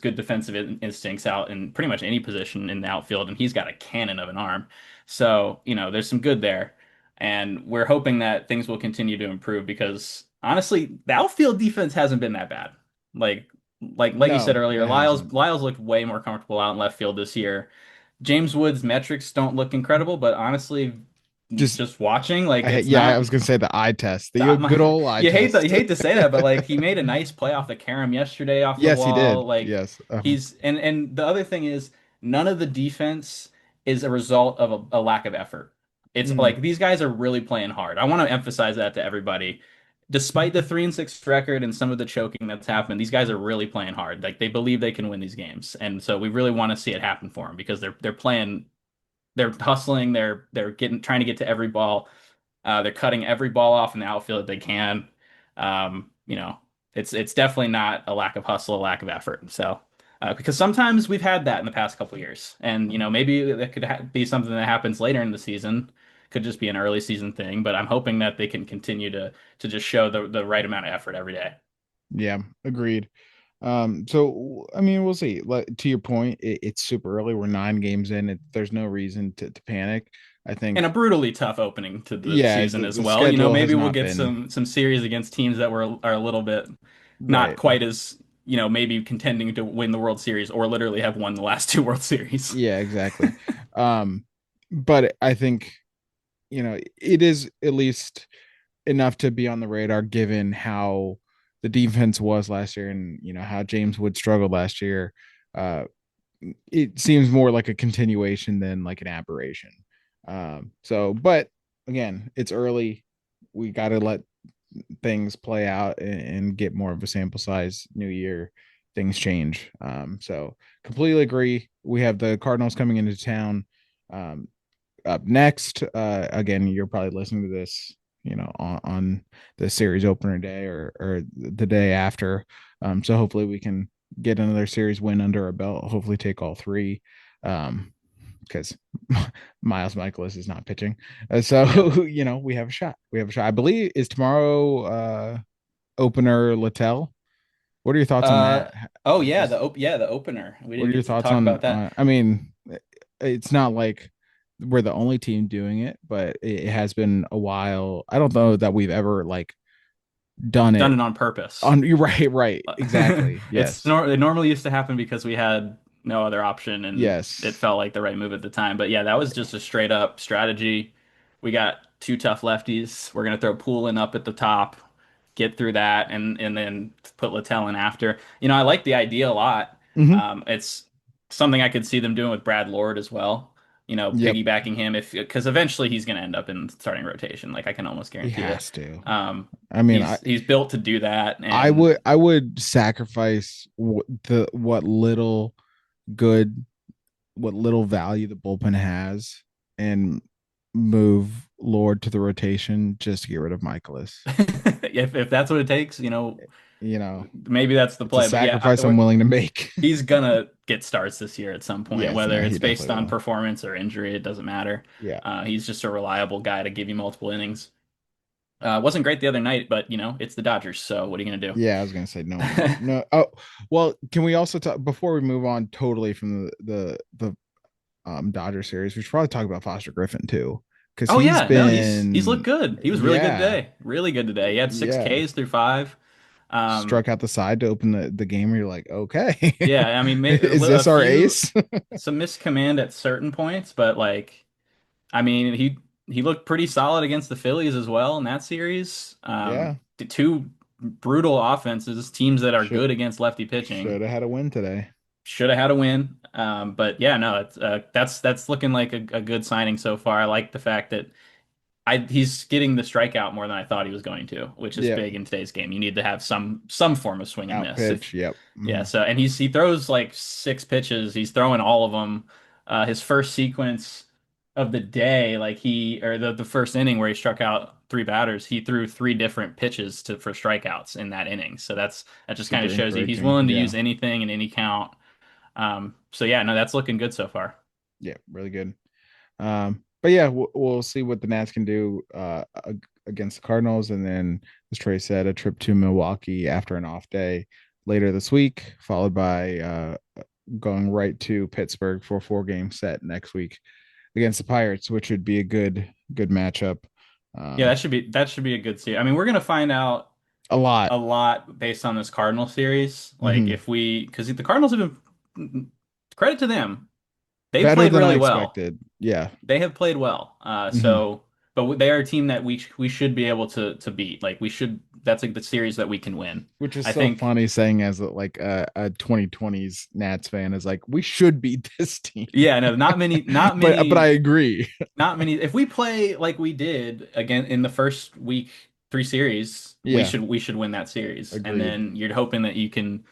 good defensive instincts out in pretty much any position in the outfield, and he's got a cannon of an arm. So, there's some good there. And we're hoping that things will continue to improve because honestly, the outfield defense hasn't been that bad. Like like you said No, earlier, it Lyle's hasn't. Lyle's looked way more comfortable out in left field this year. James Wood's metrics don't look incredible, but honestly, Just just watching, like it's yeah, I not was gonna say the eye test, the good old eye you test. hate to say that, but like he made a nice play off the carom yesterday off the Yes, he wall. did. Like Yes. he's and the other thing is none of the defense is a result of a lack of effort. It's Mhm. like these guys are really playing hard. I want to emphasize that to everybody. Despite the 3-6 record and some of the choking that's happened, these guys are really playing hard. Like they believe they can win these games, and so we really want to see it happen for them because they're playing, they're hustling, they're getting trying to get to every ball. They're cutting every ball off in the outfield that they can. Um, you know, it's definitely not a lack of hustle, a lack of effort. So, because sometimes we've had that in the past couple years, and maybe that could be something that happens later in the season. Could just be an early season thing, but I'm hoping that they can continue to just show the right amount of effort every day. Yeah, agreed. So I mean, we'll see. To your point, it's super early. We're 9 games in. There's no reason to panic. I And a think, brutally tough opening to the yeah, season the as well. schedule has Maybe we'll not get been some series against teams that are a little bit not right. quite as, maybe contending to win the World Series or literally have won the last two World Series. Yeah, exactly. Um, but I think, it is at least enough to be on the radar given how the defense was last year and how James Wood struggled last year. Uh, it seems more like a continuation than like an aberration. But again, it's early. We got to let things play out and get more of a sample size. New year, things change. So completely agree. We have the Cardinals coming into town. Um, Up next, again, you're probably listening to this, on the series opener day or the day after. So hopefully we can get another series win under our belt. Hopefully take all three. Because Miles Michaelis is not pitching. Yep. So, we have a shot. We have a shot. I believe is tomorrow opener Littell. What are your thoughts on Uh, that? oh yeah, Just the opener. We what didn't are your get to thoughts talk on about that. I mean, it's not like we're the only team doing it, but it has been a while. I don't know that we've ever like done Done it it on purpose. on you're right, right. Exactly. Yes. It normally used to happen because we had no other option and it Yes. felt like the right move at the time. But yeah, that was just a straight up strategy. We got two tough lefties. We're gonna throw Poolin up at the top, get through that, and then put Littell in after. I like the idea a lot. Hmm. It's something I could see them doing with Brad Lord as well. Yep. Piggybacking him if because eventually he's gonna end up in starting rotation. Like I can almost He guarantee it. has to. Um, I mean, he's built to do that, I and would I would sacrifice good what little value the bullpen has and move Lord to the rotation just to get rid of Michaelis. if that's what it takes, You know, maybe that's the it's a play. But yeah, sacrifice I'm willing to make. he's gonna. get starts this year at some point, Yes, whether no, he it's based definitely on will. performance or injury. It doesn't matter. Yeah. He's just a reliable guy to give you multiple innings. Wasn't great the other night, but it's the Dodgers, so what are you gonna Yeah, I was gonna say no one. No. Oh, well, can we also talk before we move on totally from the Dodger series? We should probably talk about Foster Griffin too, because Oh he's yeah, no, he's looked been, good. He was really good yeah, today. Really good today. He had six yeah, Ks through five. Um, struck out the side to open the game. Where you're like, okay, yeah, I mean, is a this our few ace? some miscommand at certain points, but like, I mean, he looked pretty solid against the Phillies as well in that series. Yeah, The two brutal offenses, teams that are should good against lefty pitching, should have had a win today. should have had a win. But yeah, no, that's looking like a good signing so far. I like the fact that he's getting the strikeout more than I thought he was going to, which is Yep, big in today's game. You need to have some form of swing and out miss. pitch. Yep. Yeah, Mhm. so and he throws like six pitches. He's throwing all of them. His first sequence of the day, like the first inning where he struck out three batters, he threw three different pitches for strikeouts in that inning. So that just kind Super of shows you he's encouraging. willing to Yeah, use anything in any count. So yeah, no, that's looking good so far. yeah, really good. But yeah, we'll see what the Nats can do against the Cardinals, and then, as Trey said, a trip to Milwaukee after an off day later this week, followed by going right to Pittsburgh for a 4 game set next week against the Pirates, which would be a good matchup. Yeah, Um, that should be a good series. I mean, we're gonna find out a lot. a lot based on this Cardinal series. Like Hmm. if because the Cardinals have been credit to them, they've Better played than I really well. expected. Yeah. They have played well. Hmm. But they are a team that we should be able to beat. Like we should. That's like the series that we can win. Which is I so think. funny saying as like a 2020s Nats fan is like, we should beat this team. Yeah, no, But I agree. not many. If we play like we did again in the first week, three series, Yeah, we should win that series. And agreed. then you're hoping that you can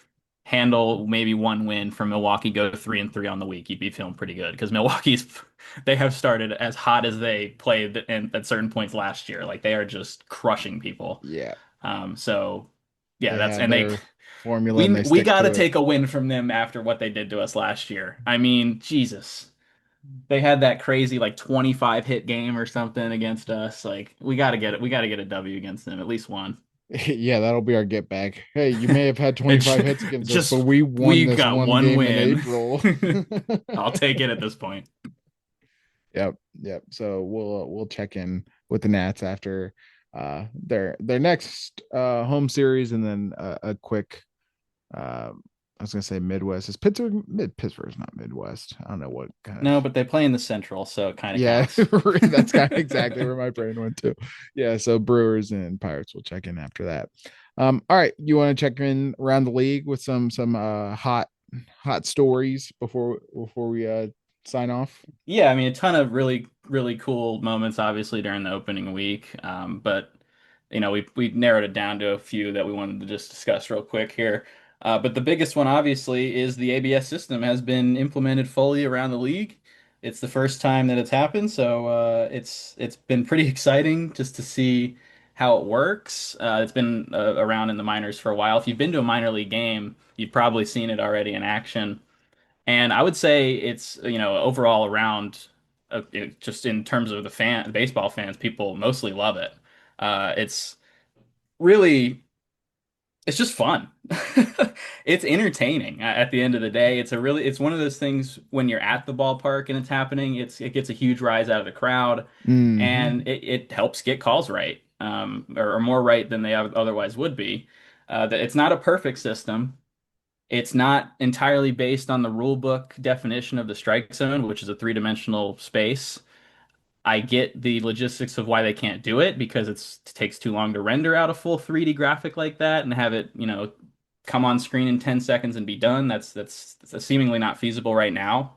handle maybe one win from Milwaukee, go 3-3 on the week. You'd be feeling pretty good because Milwaukee's they have started as hot as they played at certain points last year. Like they are just crushing people. Yeah, So yeah, they that's have and they their formula and we they we stick got to to it. take a win from them after what they did to us last year. I mean, Jesus. They had that crazy like 25 hit game or something against us. Like we got to get it. We got to get a W against them, at least one. Yeah, that'll be our get back. Hey, you may have had It 25 hits against us, but just we won we this got one one game in win. April. I'll take it at this point. Yep, yep. So we'll check in with the Nats after their next home series, and then a quick I was gonna say Midwest. Is Pittsburgh's not Midwest. I don't know what kind of. No, but they play in the Central, so it kind of Yeah, counts. that's kind of exactly where my brain went to. Yeah, so Brewers and Pirates will check in after that. All right, you want to check in around the league with some hot stories before we sign off? Yeah, I mean, a ton of really cool moments, obviously, during the opening week. But we narrowed it down to a few that we wanted to just discuss real quick here. But the biggest one, obviously, is the ABS system has been implemented fully around the league. It's the first time that it's happened, so it's been pretty exciting just to see how it works. It's been around in the minors for a while. If you've been to a minor league game, you've probably seen it already in action. And I would say it's, overall around, just in terms of the baseball fans, people mostly love it. It's really, it's just fun. It's entertaining at the end of the day. It's one of those things when you're at the ballpark and it's happening, it gets a huge rise out of the crowd Hmm. and it helps get calls right, or more right than they otherwise would be. That it's not a perfect system. It's not entirely based on the rule book definition of the strike zone, which is a three-dimensional space. I get the logistics of why they can't do it because it takes too long to render out a full 3D graphic like that and have it, come on screen in 10 seconds and be done. That's seemingly not feasible right now.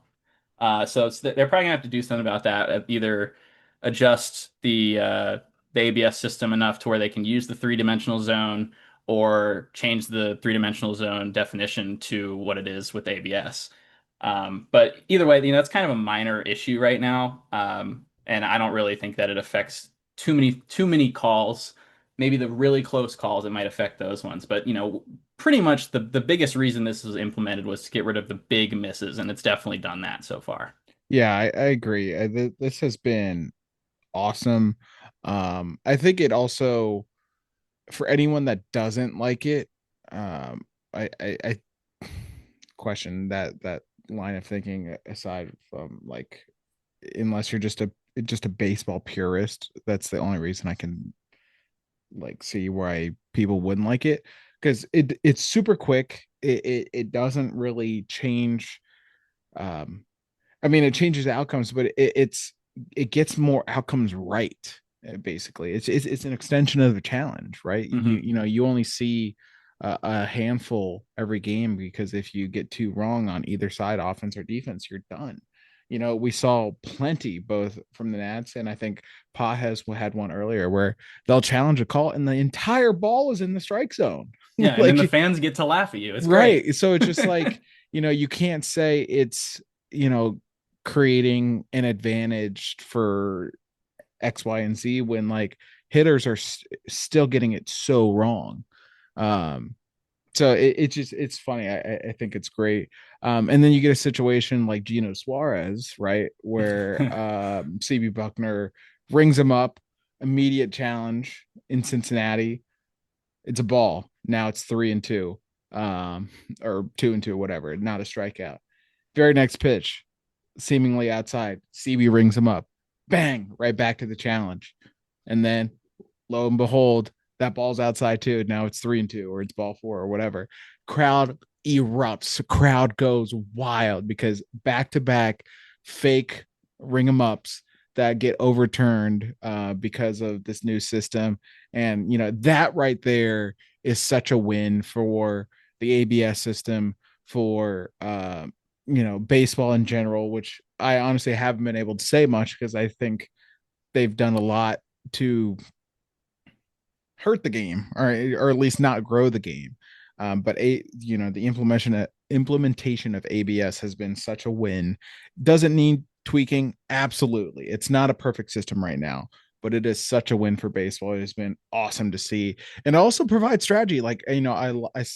So they're probably gonna have to do something about that. Either adjust the ABS system enough to where they can use the three-dimensional zone, or change the three-dimensional zone definition to what it is with ABS. But either way, that's kind of a minor issue right now, and I don't really think that it affects too many calls. maybe the really close calls, it might affect those ones. But, pretty much the biggest reason this was implemented was to get rid of the big misses, and it's definitely done that so far. Yeah, I agree. This has been awesome. I think it also, for anyone that doesn't like it, I question that line of thinking aside from like, unless you're just a baseball purist, that's the only reason I can like see why people wouldn't like it, because it's super quick. It doesn't really change. I mean, it changes outcomes, but it gets more outcomes right. Basically, it's an extension of the challenge, right? Hmm. You only see a handful every game, because if you get two wrong on either side, offense or defense, you're done. We saw plenty both from the Nats, and I think Pa has had one earlier where they'll challenge a call and the entire ball is in the strike zone. Yeah, and then the Like, fans get to laugh at you. It's great. right. So it's just like, you can't say it's, you know, creating an advantage for X, Y, and Z when like hitters are still getting it so wrong. Um, so it's funny. I think it's great. And then you get a situation like Gino Suarez, right, where CB Buckner rings him up, immediate challenge in Cincinnati. It's a ball. Now it's 3-2, um, or 2-2, whatever. Not a strikeout. Very next pitch, seemingly outside. CB rings him up. Bang! Right back to the challenge. And then, lo and behold, that ball's outside too. Now it's 3-2, or it's ball four, or whatever. Crowd erupts. Crowd goes wild because back to back fake ring 'em ups that get overturned because of this new system. And that right there is such a win for the ABS system, for baseball in general, which I honestly haven't been able to say much because I think they've done a lot to hurt the game, or at least not grow the game. But the implementation of ABS has been such a win. Doesn't need tweaking, absolutely. It's not a perfect system right now, but it is such a win for baseball. It has been awesome to see, and also provide strategy. Like, I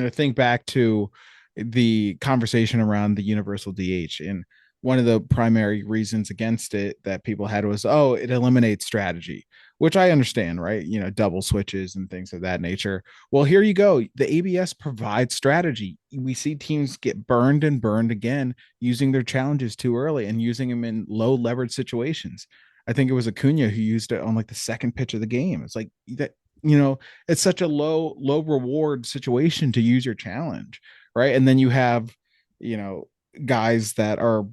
think back to the conversation around the universal DH, and one of the primary reasons against it that people had was, oh, it eliminates strategy, which I understand, right? Double switches and things of that nature. Well, here you go. The ABS provides strategy. We see teams get burned and burned again using their challenges too early and using them in low leverage situations. I think it was Acuna who used it on like the second pitch of the game. It's like that, it's such a low reward situation to use your challenge, right? And then you have, you know, guys that are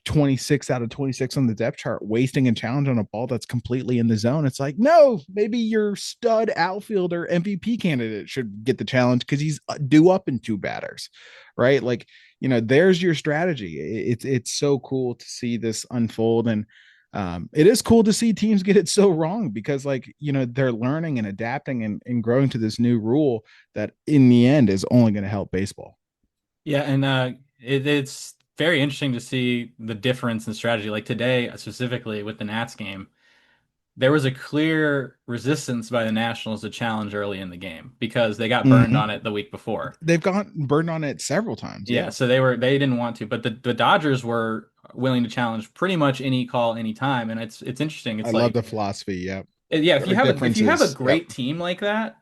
26 out of 26 on the depth chart wasting a challenge on a ball that's completely in the zone. It's like, no, maybe your stud outfielder MVP candidate should get the challenge because he's due up in two batters, right? Like, there's your strategy. It's so cool to see this unfold. And it is cool to see teams get it so wrong because, like, they're learning and adapting and growing to this new rule that in the end is only going to help baseball. Yeah, and it's very interesting to see the difference in strategy. Like today, specifically with the Nats game, there was a clear resistance by the Nationals to challenge early in the game because they got burned Mm-hmm. on it the week before. They've gotten burned on it several times. Yeah, Yeah. so they didn't want to, but the Dodgers were willing to challenge pretty much any call, any time, and it's interesting. I It's love like the philosophy. Yeah. yeah, There are if you have a differences. Yep. great team like that,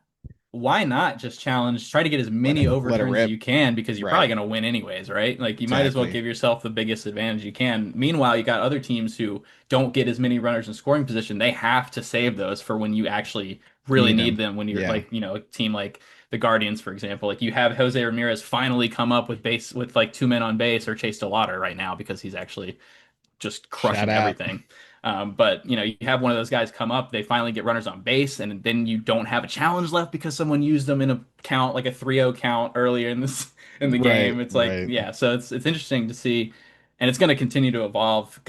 why not just challenge, try to get as Let many it let it overturns as rip. you can because you're probably Right. going to win anyways, right? Like you might as well Exactly. give yourself the biggest advantage you can. Meanwhile, you got other teams who don't get as many runners in scoring position. They have to save those for when you actually really Need need him. them when you're Yeah. like, a team like the Guardians, for example. Like you have Jose Ramirez finally come up with like two men on base or Chase DeLauter right now because he's actually just Shout crushing out. everything. But you have one of those guys come up, they finally get runners on base, and then you don't have a challenge left because someone used them in a count like a 3-0 count earlier in this in the Right. game. It's like, Right. yeah, so it's interesting to see, and it's going to continue to evolve.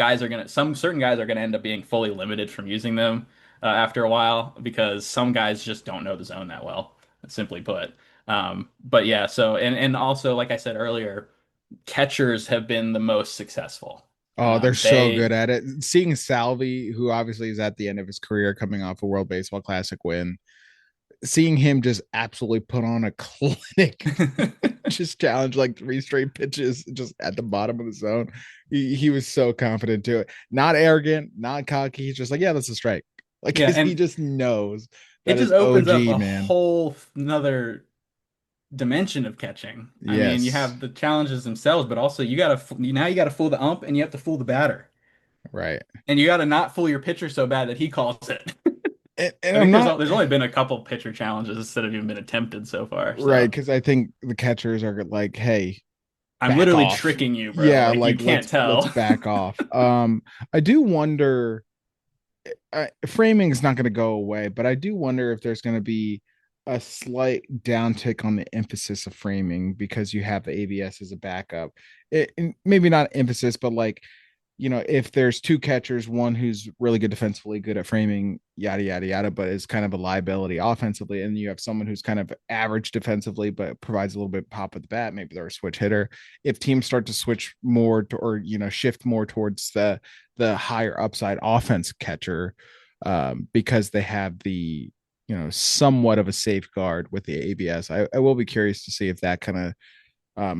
Some certain guys are going to end up being fully limited from using them after a while because some guys just don't know the zone that well, simply put. But yeah, so and also like I said earlier, catchers have been the most successful. Oh, they're so good They at it. Seeing Salvi, who obviously is at the end of his career coming off a World Baseball Classic win. seeing him just absolutely put on a clinic, just challenge like three straight pitches just at the bottom of the zone. He was so confident to it, not arrogant, not cocky. He's just like, yeah, that's a strike. Like, Yeah, because he and just knows it that just is opens up OG, a man. whole another dimension of catching. I mean, you Yes, have the challenges themselves, but also you gotta fool the ump and you have to fool the batter. right. And you gotta not fool your pitcher so bad that he calls it. And I I'm think not there's only been a couple pitcher challenges that have even been attempted so far. right So because I think the catchers are like, hey, I'm back literally off. tricking you, bro. Yeah, Like you like can't let's tell. back off. I do wonder framing is not going to go away, but I do wonder if there's going to be a slight downtick on the emphasis of framing because you have the ABS as a backup. Maybe not emphasis, but like, if there's two catchers, one who's really good defensively, good at framing, yada, yada, yada, but is kind of a liability offensively, and you have someone who's kind of average defensively, but provides a little bit pop at the bat, maybe they're a switch hitter. If teams start to switch more to, or, shift more towards the higher upside offense catcher, because they have the, somewhat of a safeguard with the ABS, I will be curious to see if that kind of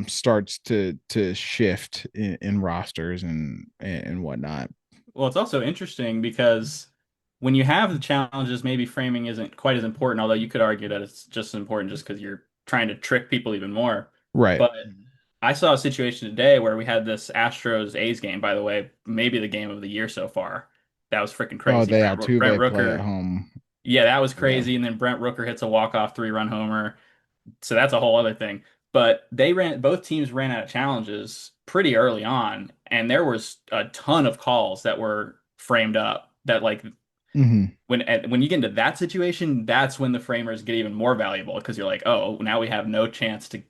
starts to shift in rosters and whatnot. Well, it's also interesting because when you have the challenges, maybe framing isn't quite as important, although you could argue that it's just as important just because you're trying to trick people even more. Right. But I saw a situation today where we had this Astros A's game, by the way, maybe the game of the year so far. That was freaking Oh, crazy. they Brent Altuve play at Rooker, home. yeah, that was Yeah. crazy. And then Brent Rooker hits a walk-off three-run homer. So that's a whole other thing. But both teams ran out of challenges pretty early on, and there was a ton of calls that were framed up that like Hmm. when you get into that situation, that's when the framers get even more valuable because you're like, oh, now we have no chance to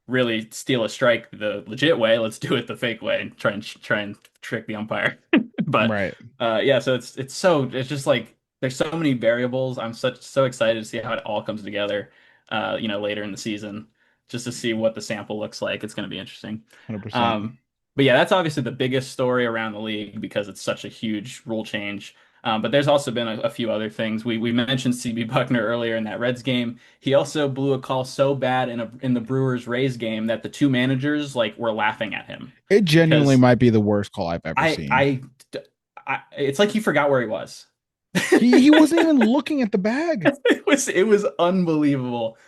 really steal a strike the legit way. Let's do it the fake way and try and trick the umpire. But Right. yeah, so it's just like there's so many variables. I'm so excited to see how it all comes together. Later in the season, just to see what the sample looks like. It's going to be interesting. 100%. Um, but yeah, that's obviously the biggest story around the league because it's such a huge rule change. But there's also been a few other things. We mentioned CB Buckner earlier in that Reds game. He also blew a call so bad in the Brewers Rays game that the two managers like were laughing at him It genuinely because might be the worst call I've ever I seen. I, it's like he forgot where he was. He wasn't even looking at the bag. It was unbelievable.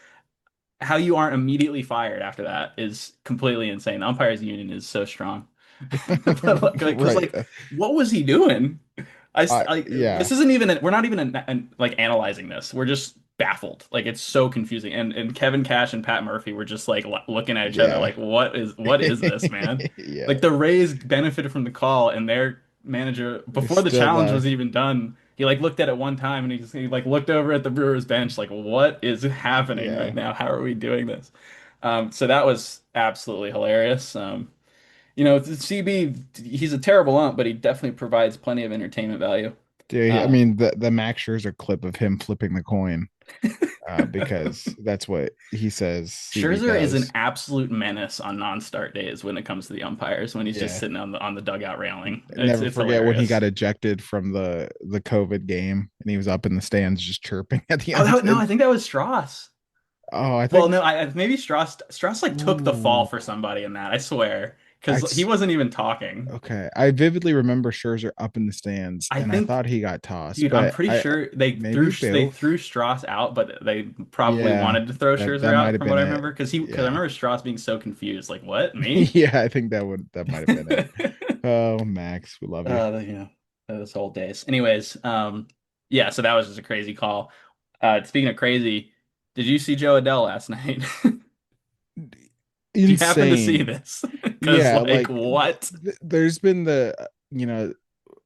How you aren't immediately fired after that is completely insane. The umpires union is so strong. But because Right. like, what was he doing? Yeah. This isn't even we're not even like analyzing this. We're just baffled. Like it's so confusing. And Kevin Cash and Pat Murphy were just like looking at each other Yeah. like what is this, man? Yeah. Like the Rays benefited from the call and their manager They before the still challenge left. was even done. He like looked at it one time and he like looked over at the Brewers bench like what is happening right Yeah. now? How are we doing this? So that was absolutely hilarious. CB, he's a terrible ump, but he definitely provides plenty of entertainment value. Dude, I Um, mean, the Max Scherzer clip of him flipping the coin, because that's what he says CB Scherzer is an does. absolute menace on non-start days when it comes to the umpires, when he's just Yeah. sitting on the dugout railing. It's Never it's forget when he hilarious. got ejected from the COVID game and he was up in the stands just chirping at the Oh end. no, I think that was Strauss. Oh, I Well, think. no, maybe Strauss like took the fall Ooh, for somebody in that. I swear, I because he wasn't even talking. okay. I vividly remember Scherzer up in the stands, I and I think thought he got tossed, Dude, I'm but pretty I sure they maybe both. threw Strauss out, but they probably Yeah, wanted to throw that Scherzer might out have from been what I it. remember because I Yeah, remember Strauss being so confused, like what me? yeah. I think that might have been it. Oh, Max, we love you. Yeah, those old days. Anyways, yeah, so that was just a crazy call. Speaking of crazy, did you see Joe Adele last night? Did you happen to see Insane. this? Because Yeah, like like what? there's been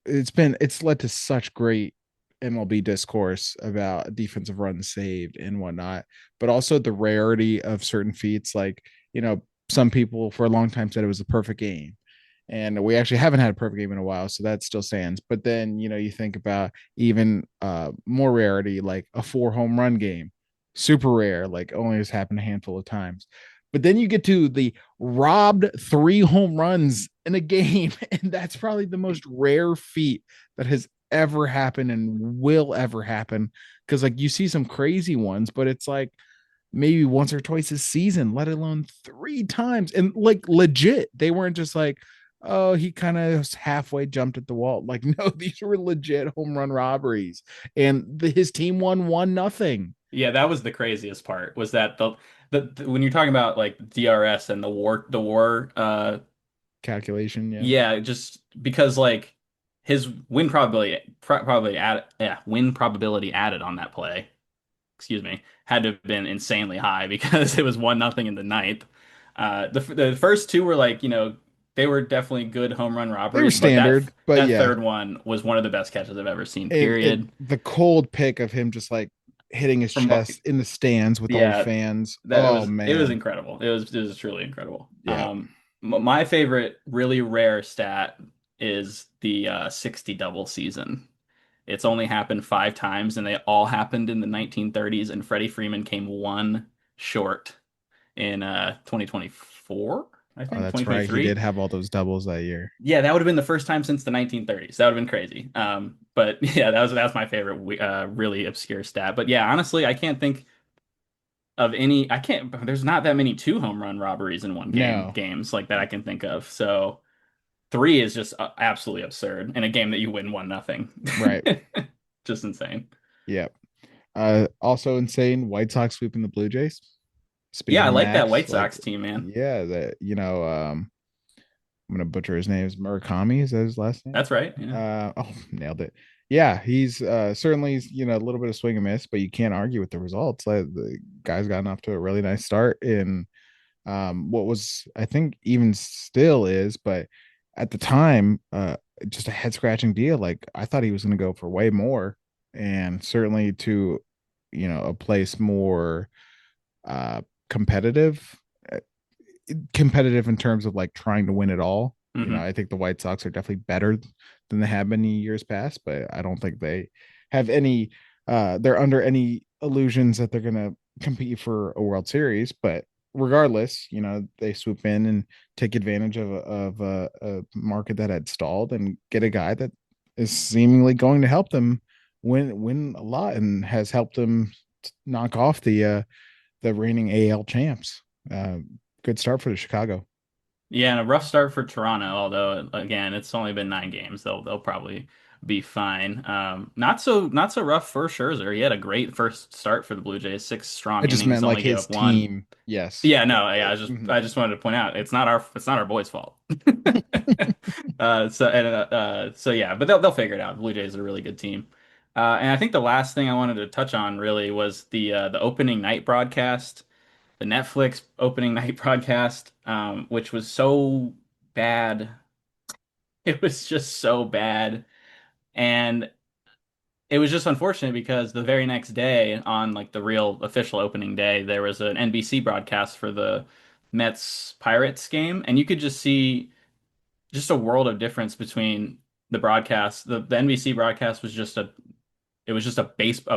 it's led to such great MLB discourse about defensive runs saved and whatnot, but also the rarity of certain feats. Like, some people for a long time said it was the perfect game. And we actually haven't had a perfect game in a while, so that still stands. But then, you think about even more rarity, like a 4 home run game, super rare, like only has happened a handful of times. But then you get to the robbed 3 home runs in a game, and that's probably the most rare feat that has ever happen and will ever happen. Because like you see some crazy ones, but it's like maybe once or twice a season, let alone 3 times. And like legit, they weren't just like, oh, he kind of halfway jumped at the wall. Like, no, these were legit home run robberies. And his team won 1-0. Yeah, that was the craziest part was that when you're talking about like DRS and the war Calculation, yeah. yeah, just because like his win probability added on that play, excuse me, had to have been insanely high because it was 1-0 in the ninth. The first two were like, they were definitely good home run They were robberies, but standard, but that yeah. third one was one of the best catches I've ever seen, And period. the cold pick of him just like hitting his From chest in the stands with all the Yeah, fans. that Oh it was man. incredible. It was truly incredible. Yeah. My favorite really rare stat is the 60 double season. It's only happened 5 times, and they all happened in the 1930s. And Freddie Freeman came one short in 2024, I Oh, think that's right. He did 2023. have all those doubles that year. Yeah, that would have been the first time since the 1930s. That would have been crazy. But yeah, that's my favorite really obscure stat. But yeah, honestly, I can't think of any. I can't. There's not that many two home run robberies in one No. games like that I can think of. So three is just absolutely absurd in a game that you win 1-0. Right. Just insane. Yeah. Also insane, White Sox sweeping the Blue Jays. Yeah, Speaking I of like that Max, White like Sox team, man. yeah, that I'm gonna butcher his name. Is Murakami, is that his last name? That's right. Yeah. Oh, nailed it. Yeah, he's certainly, a little bit of swing and miss, but you can't argue with the results. Like, the guy's gotten off to a really nice start in what was, I think, even still is, but at the time, just a head scratching deal. Like, I thought he was going to go for way more, and certainly to, a place more uh competitive, uh, competitive in terms of like trying to win it all. Hmm. I think the White Sox are definitely better than they have been in years past, but I don't think they have any they're under any illusions that they're gonna compete for a World Series. But regardless, they swoop in and take advantage of a market that had stalled and get a guy that is seemingly going to help them win a lot and has helped them knock off the reigning AL champs. Uh, Good start for the Chicago. Yeah, and a rough start for Toronto, although again, it's only been 9 games. They'll probably be fine. Not so rough for Scherzer. He had a great first start for the Blue Jays, 6 strong I just innings, meant like only gave his up one. team. Yes. Yeah, no, yeah, Mhm. I just wanted to point out it's not our boys' fault. So yeah, but they'll figure it out. The Blue Jays are a really good team. And I think the last thing I wanted to touch on really was the opening night broadcast, the Netflix opening night broadcast, which was so bad. It was just so bad, and it was just unfortunate because the very next day, on like the real official opening day, there was an NBC broadcast for the Mets Pirates game, and you could just see just a world of difference between the broadcast. The NBC broadcast was just a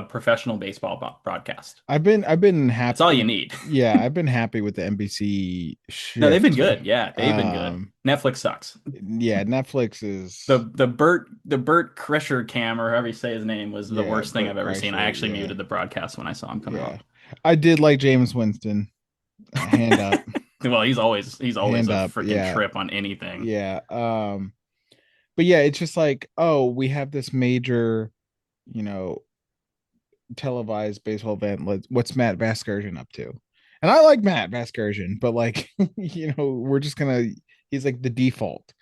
professional baseball broadcast. I've been That's all you happy. need. Yeah, I've been happy with the NBC No, they've been shift. good. Yeah, they've been good. Netflix sucks. Yeah, Netflix The is, the Bert Kreischer cam, or however you say his name, was the yeah, worst thing Bert I've ever seen. I Kreischer. actually Yeah, muted the broadcast when I saw him come yeah. out. I did like James Winston. Hand up, Well, he's always hand a up. freaking Yeah, trip on anything. yeah. But yeah, it's just like, oh, we have this major, you know, televised baseball event. What's Matt Vasgersian up to? And I like Matt Vasgersian, but like, we're just gonna. He's like the default.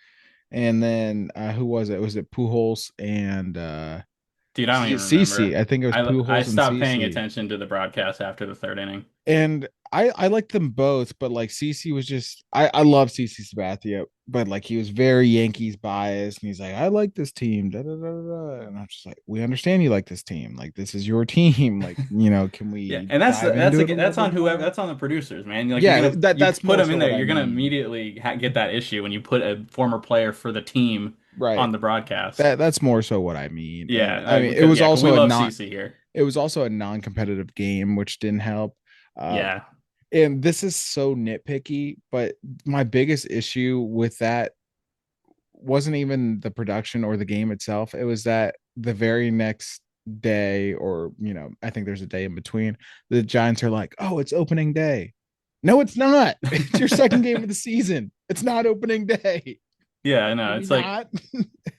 And then who was it? Was it Pujols and Dude, I don't even Cece? remember. I think it was I Pujols and stopped paying Cece. attention to the broadcast after the third inning. And I like them both, but like CC was just, I love CC Sabathia, but like he was very Yankees biased, and he's like, I like this team, da, da, da, da. And I'm just like, we understand you like this team, like this is your team, like, can Yeah, we and that's dive into it a little that's bit on whoever more? that's on the producers, man. Like Yeah, you that's put more them in so there, what I you're gonna mean. immediately get that issue when you put a former player for the team Right. on the broadcast. That's more so what I mean. And Yeah, I mean, because 'cause we love CC here. it was also a non-competitive game, which didn't help. Uh, Yeah. and this is so nitpicky, but my biggest issue with that wasn't even the production or the game itself. It was that the very next day, or I think there's a day in between, the Giants are like, oh, it's opening day. No, it's not. It's your second game of the season. It's not opening day. Yeah, I know. Can we It's like not?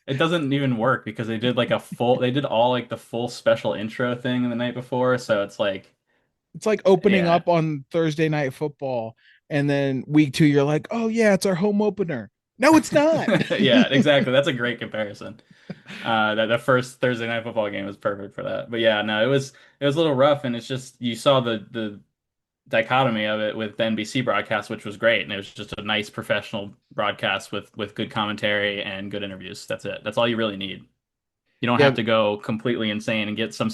it doesn't even work because they did all like the full special intro thing the night before, so it's like It's like opening yeah. up on Thursday Night Football, and then week 2, you're like, oh yeah, it's our home opener. No, it's not. Yeah, exactly. That's a great comparison. That the first Thursday night football game was perfect for that. But yeah, no, it was a little rough, and it's just you saw the dichotomy of it with the NBC broadcast, which was great, and it was just a nice professional broadcast with good commentary and good interviews. That's it. That's all you really need. You don't Yeah. have to go completely insane and get some.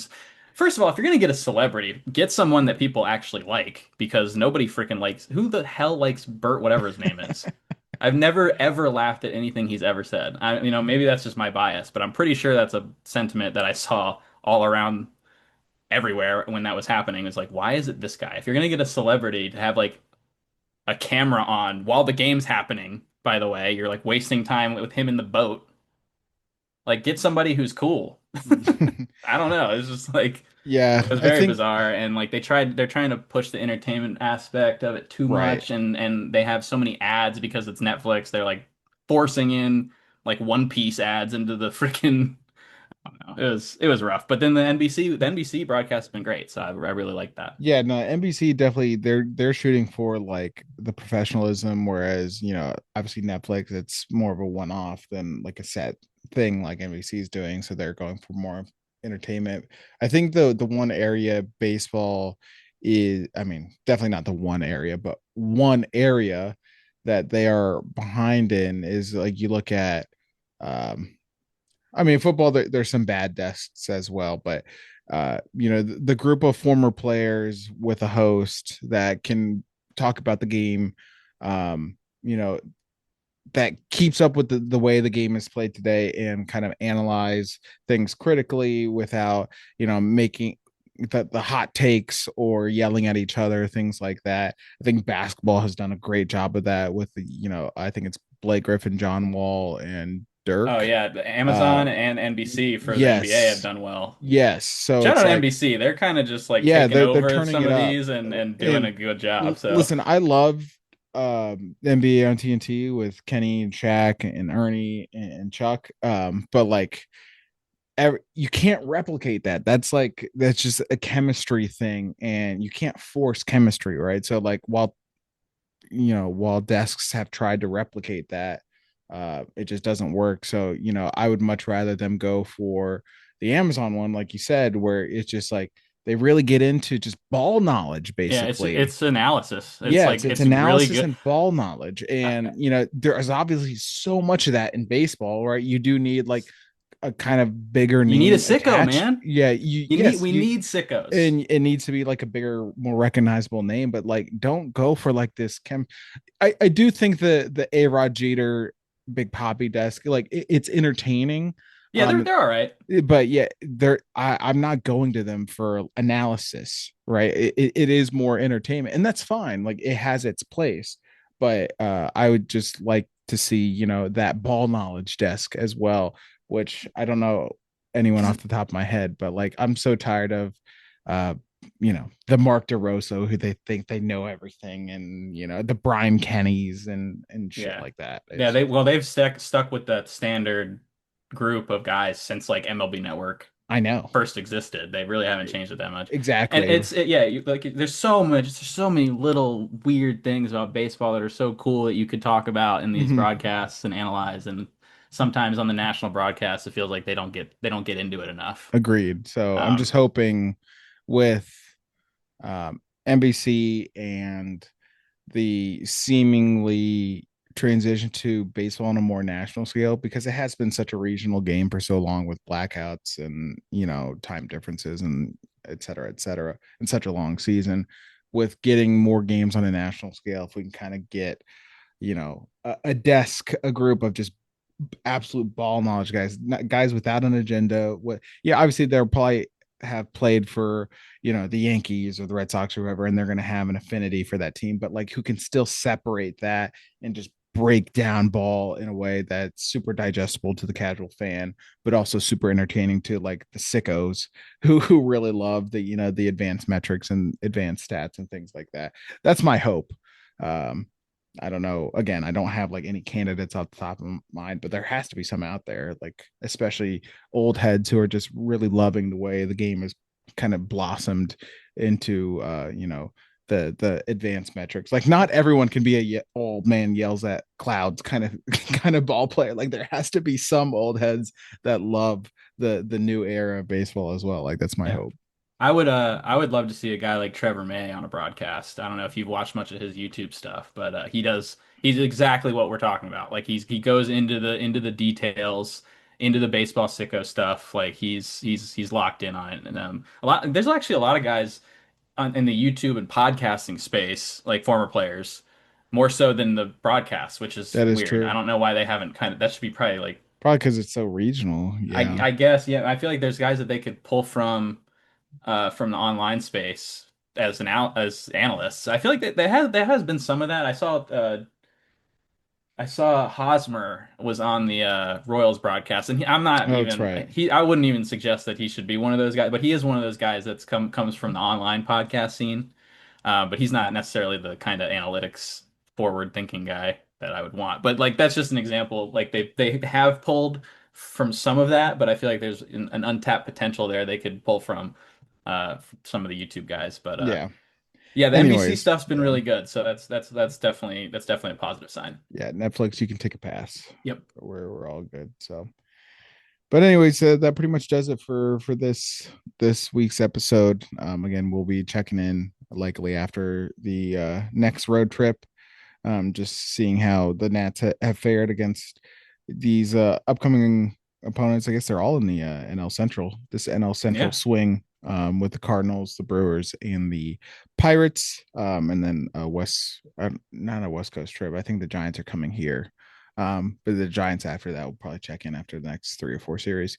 First of all, if you're gonna get a celebrity, get someone that people actually like, because nobody freaking likes. Who the hell likes Bert, whatever his name is? I've never ever laughed at anything he's ever said. Maybe that's just my bias, but I'm pretty sure that's a sentiment that I saw all around everywhere when that was happening. It's like, why is it this guy? If you're gonna get a celebrity to have like a camera on while the game's happening, by the way, you're like wasting time with him in the boat. Like, get somebody who's cool. I don't know. It's just like Yeah, it was I very think bizarre, and like they're trying to push the entertainment aspect of it too right. much, and they have so many ads because it's Netflix. They're like forcing in like One Piece ads into the freaking. I don't know. It was rough, but then the NBC broadcast has been great, so I really like that. Yeah, no, NBC definitely, they're shooting for like the professionalism, whereas obviously Netflix, it's more of a one-off than like a set thing like NBC is doing, so they're going for more entertainment. I think the one area baseball is, I mean, definitely not the one area, but one area that they are behind in is, like, you look at, I mean, football, there's some bad deaths as well, but the group of former players with a host that can talk about the game, um, you know, that keeps up with the way the game is played today, and kind of analyze things critically without, making the hot takes or yelling at each other, things like that. I think basketball has done a great job of that with I think it's Blake Griffin, John Wall, and Oh Dirk. yeah, the Uh, Amazon and NBC for the NBA have yes, done well. yes. So Shout it's out like, NBC. They're kind of just like yeah, taking they're over turning some it of up. these and doing a And good job. So listen, I love NBA on TNT with Kenny and Shaq and Ernie and Chuck. But like, you can't replicate that. That's just a chemistry thing, and you can't force chemistry, right? So like, while desks have tried to replicate that, it just doesn't work. So I would much rather them go for the Amazon one, like you said, where it's just like they really get into just ball knowledge, yeah, basically. it's analysis. It's Yeah, like it's it's really analysis good. and ball knowledge. And there's obviously so much of that in baseball, right? You do need like a kind of bigger You need a name sicko, attached. man. Yeah, We you, need sickos. and it needs to be like a bigger, more recognizable name, but like, don't go for like this I do think the A Rod Jeter Big Poppy desk, like, it's entertaining. Yeah, Um, they're all right. but yeah, I'm not going to them for analysis, right? It is more entertainment, and that's fine. Like, it has its place, but I would just like to see, that ball knowledge desk as well, which I don't know anyone off the top of my head, but like, I'm so tired of uh the Mark DeRosso, who they think they know everything, and the Brian Kennys and shit Yeah. like that. Yeah, It's just, they've stuck with that standard group of guys since like MLB Network I know, first existed. They really haven't changed it that much. And exactly. yeah, like there's so many little weird things about baseball that are so cool that you could talk about in these Mhm. broadcasts and analyze. And sometimes on the national broadcast, it feels like they don't get into it enough. Agreed. So I'm just Um, hoping with NBC and the seemingly transition to baseball on a more national scale, because it has been such a regional game for so long, with blackouts and time differences and et cetera, and such a long season, with getting more games on a national scale. If we can kind of get a desk, a group of just absolute ball knowledge guys, guys without an agenda. What? Yeah, obviously they'll probably have played for the Yankees or the Red Sox or whoever, and they're going to have an affinity for that team. But like, who can still separate that and just break down ball in a way that's super digestible to the casual fan, but also super entertaining to like the sickos who really love the, the advanced metrics and advanced stats and things like that. That's my hope. Um, I don't know. Again, I don't have like any candidates off the top of mind, but there has to be some out there, like especially old heads who are just really loving the way the game has kind of blossomed into the advanced metrics. Like not everyone can be a old man yells at clouds kind of kind of ball player. Like there has to be some old heads that love the new era of baseball as well. Like that's my Yeah. hope. I would love to see a guy like Trevor May on a broadcast. I don't know if you've watched much of his YouTube stuff, but he's exactly what we're talking about. Like he goes into the details, into the baseball sicko stuff. Like he's locked in on it. And there's actually a lot of guys in the YouTube and podcasting space, like former players, more so than the broadcast, which is That is weird. I true. don't know why they haven't that should be probably like Probably because it's so regional. Yeah. I guess, yeah, I feel like there's guys that they could pull from the online space as analysts. I feel like there has been some of that. I saw Hosmer was on the Royals broadcast, and I'm not Oh, that's even right. I wouldn't even suggest that he should be one of those guys, but he is one of those guys comes from the online podcast scene. But he's not necessarily the kind of analytics forward thinking guy that I would want. But like that's just an example. Like they have pulled from some of that, but I feel like there's an untapped potential there they could pull from some of the YouTube guys. But Yeah. yeah, the NBC Anyways, stuff's been yeah. really good, so that's definitely a positive sign. Yeah, Netflix, you can take a pass. Yep. We're all good. So, but anyways, that pretty much does it for this week's episode. Again, we'll be checking in likely after the next road trip. Just seeing how the Nats have fared against these upcoming opponents. I guess they're all in the NL Central. This NL Central Yeah. swing with the Cardinals, the Brewers, and the Pirates, and then not a West Coast trip. I think the Giants are coming here. But the Giants after that will probably check in after the next 3 or 4 series.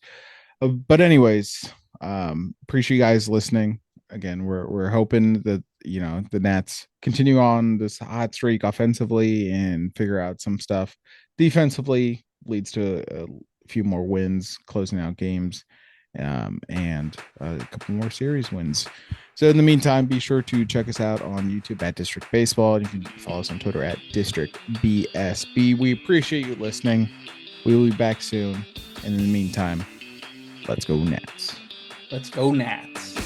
But anyways, appreciate you guys listening. Again, we're hoping that the Nats continue on this hot streak offensively and figure out some stuff defensively, leads to a few more wins, closing out games, and a couple more series wins. So in the meantime, be sure to check us out on YouTube at District Baseball, and you can follow us on Twitter at District BSB. We appreciate you listening. We will be back soon. And in the meantime, let's go Nats. Let's go Nats.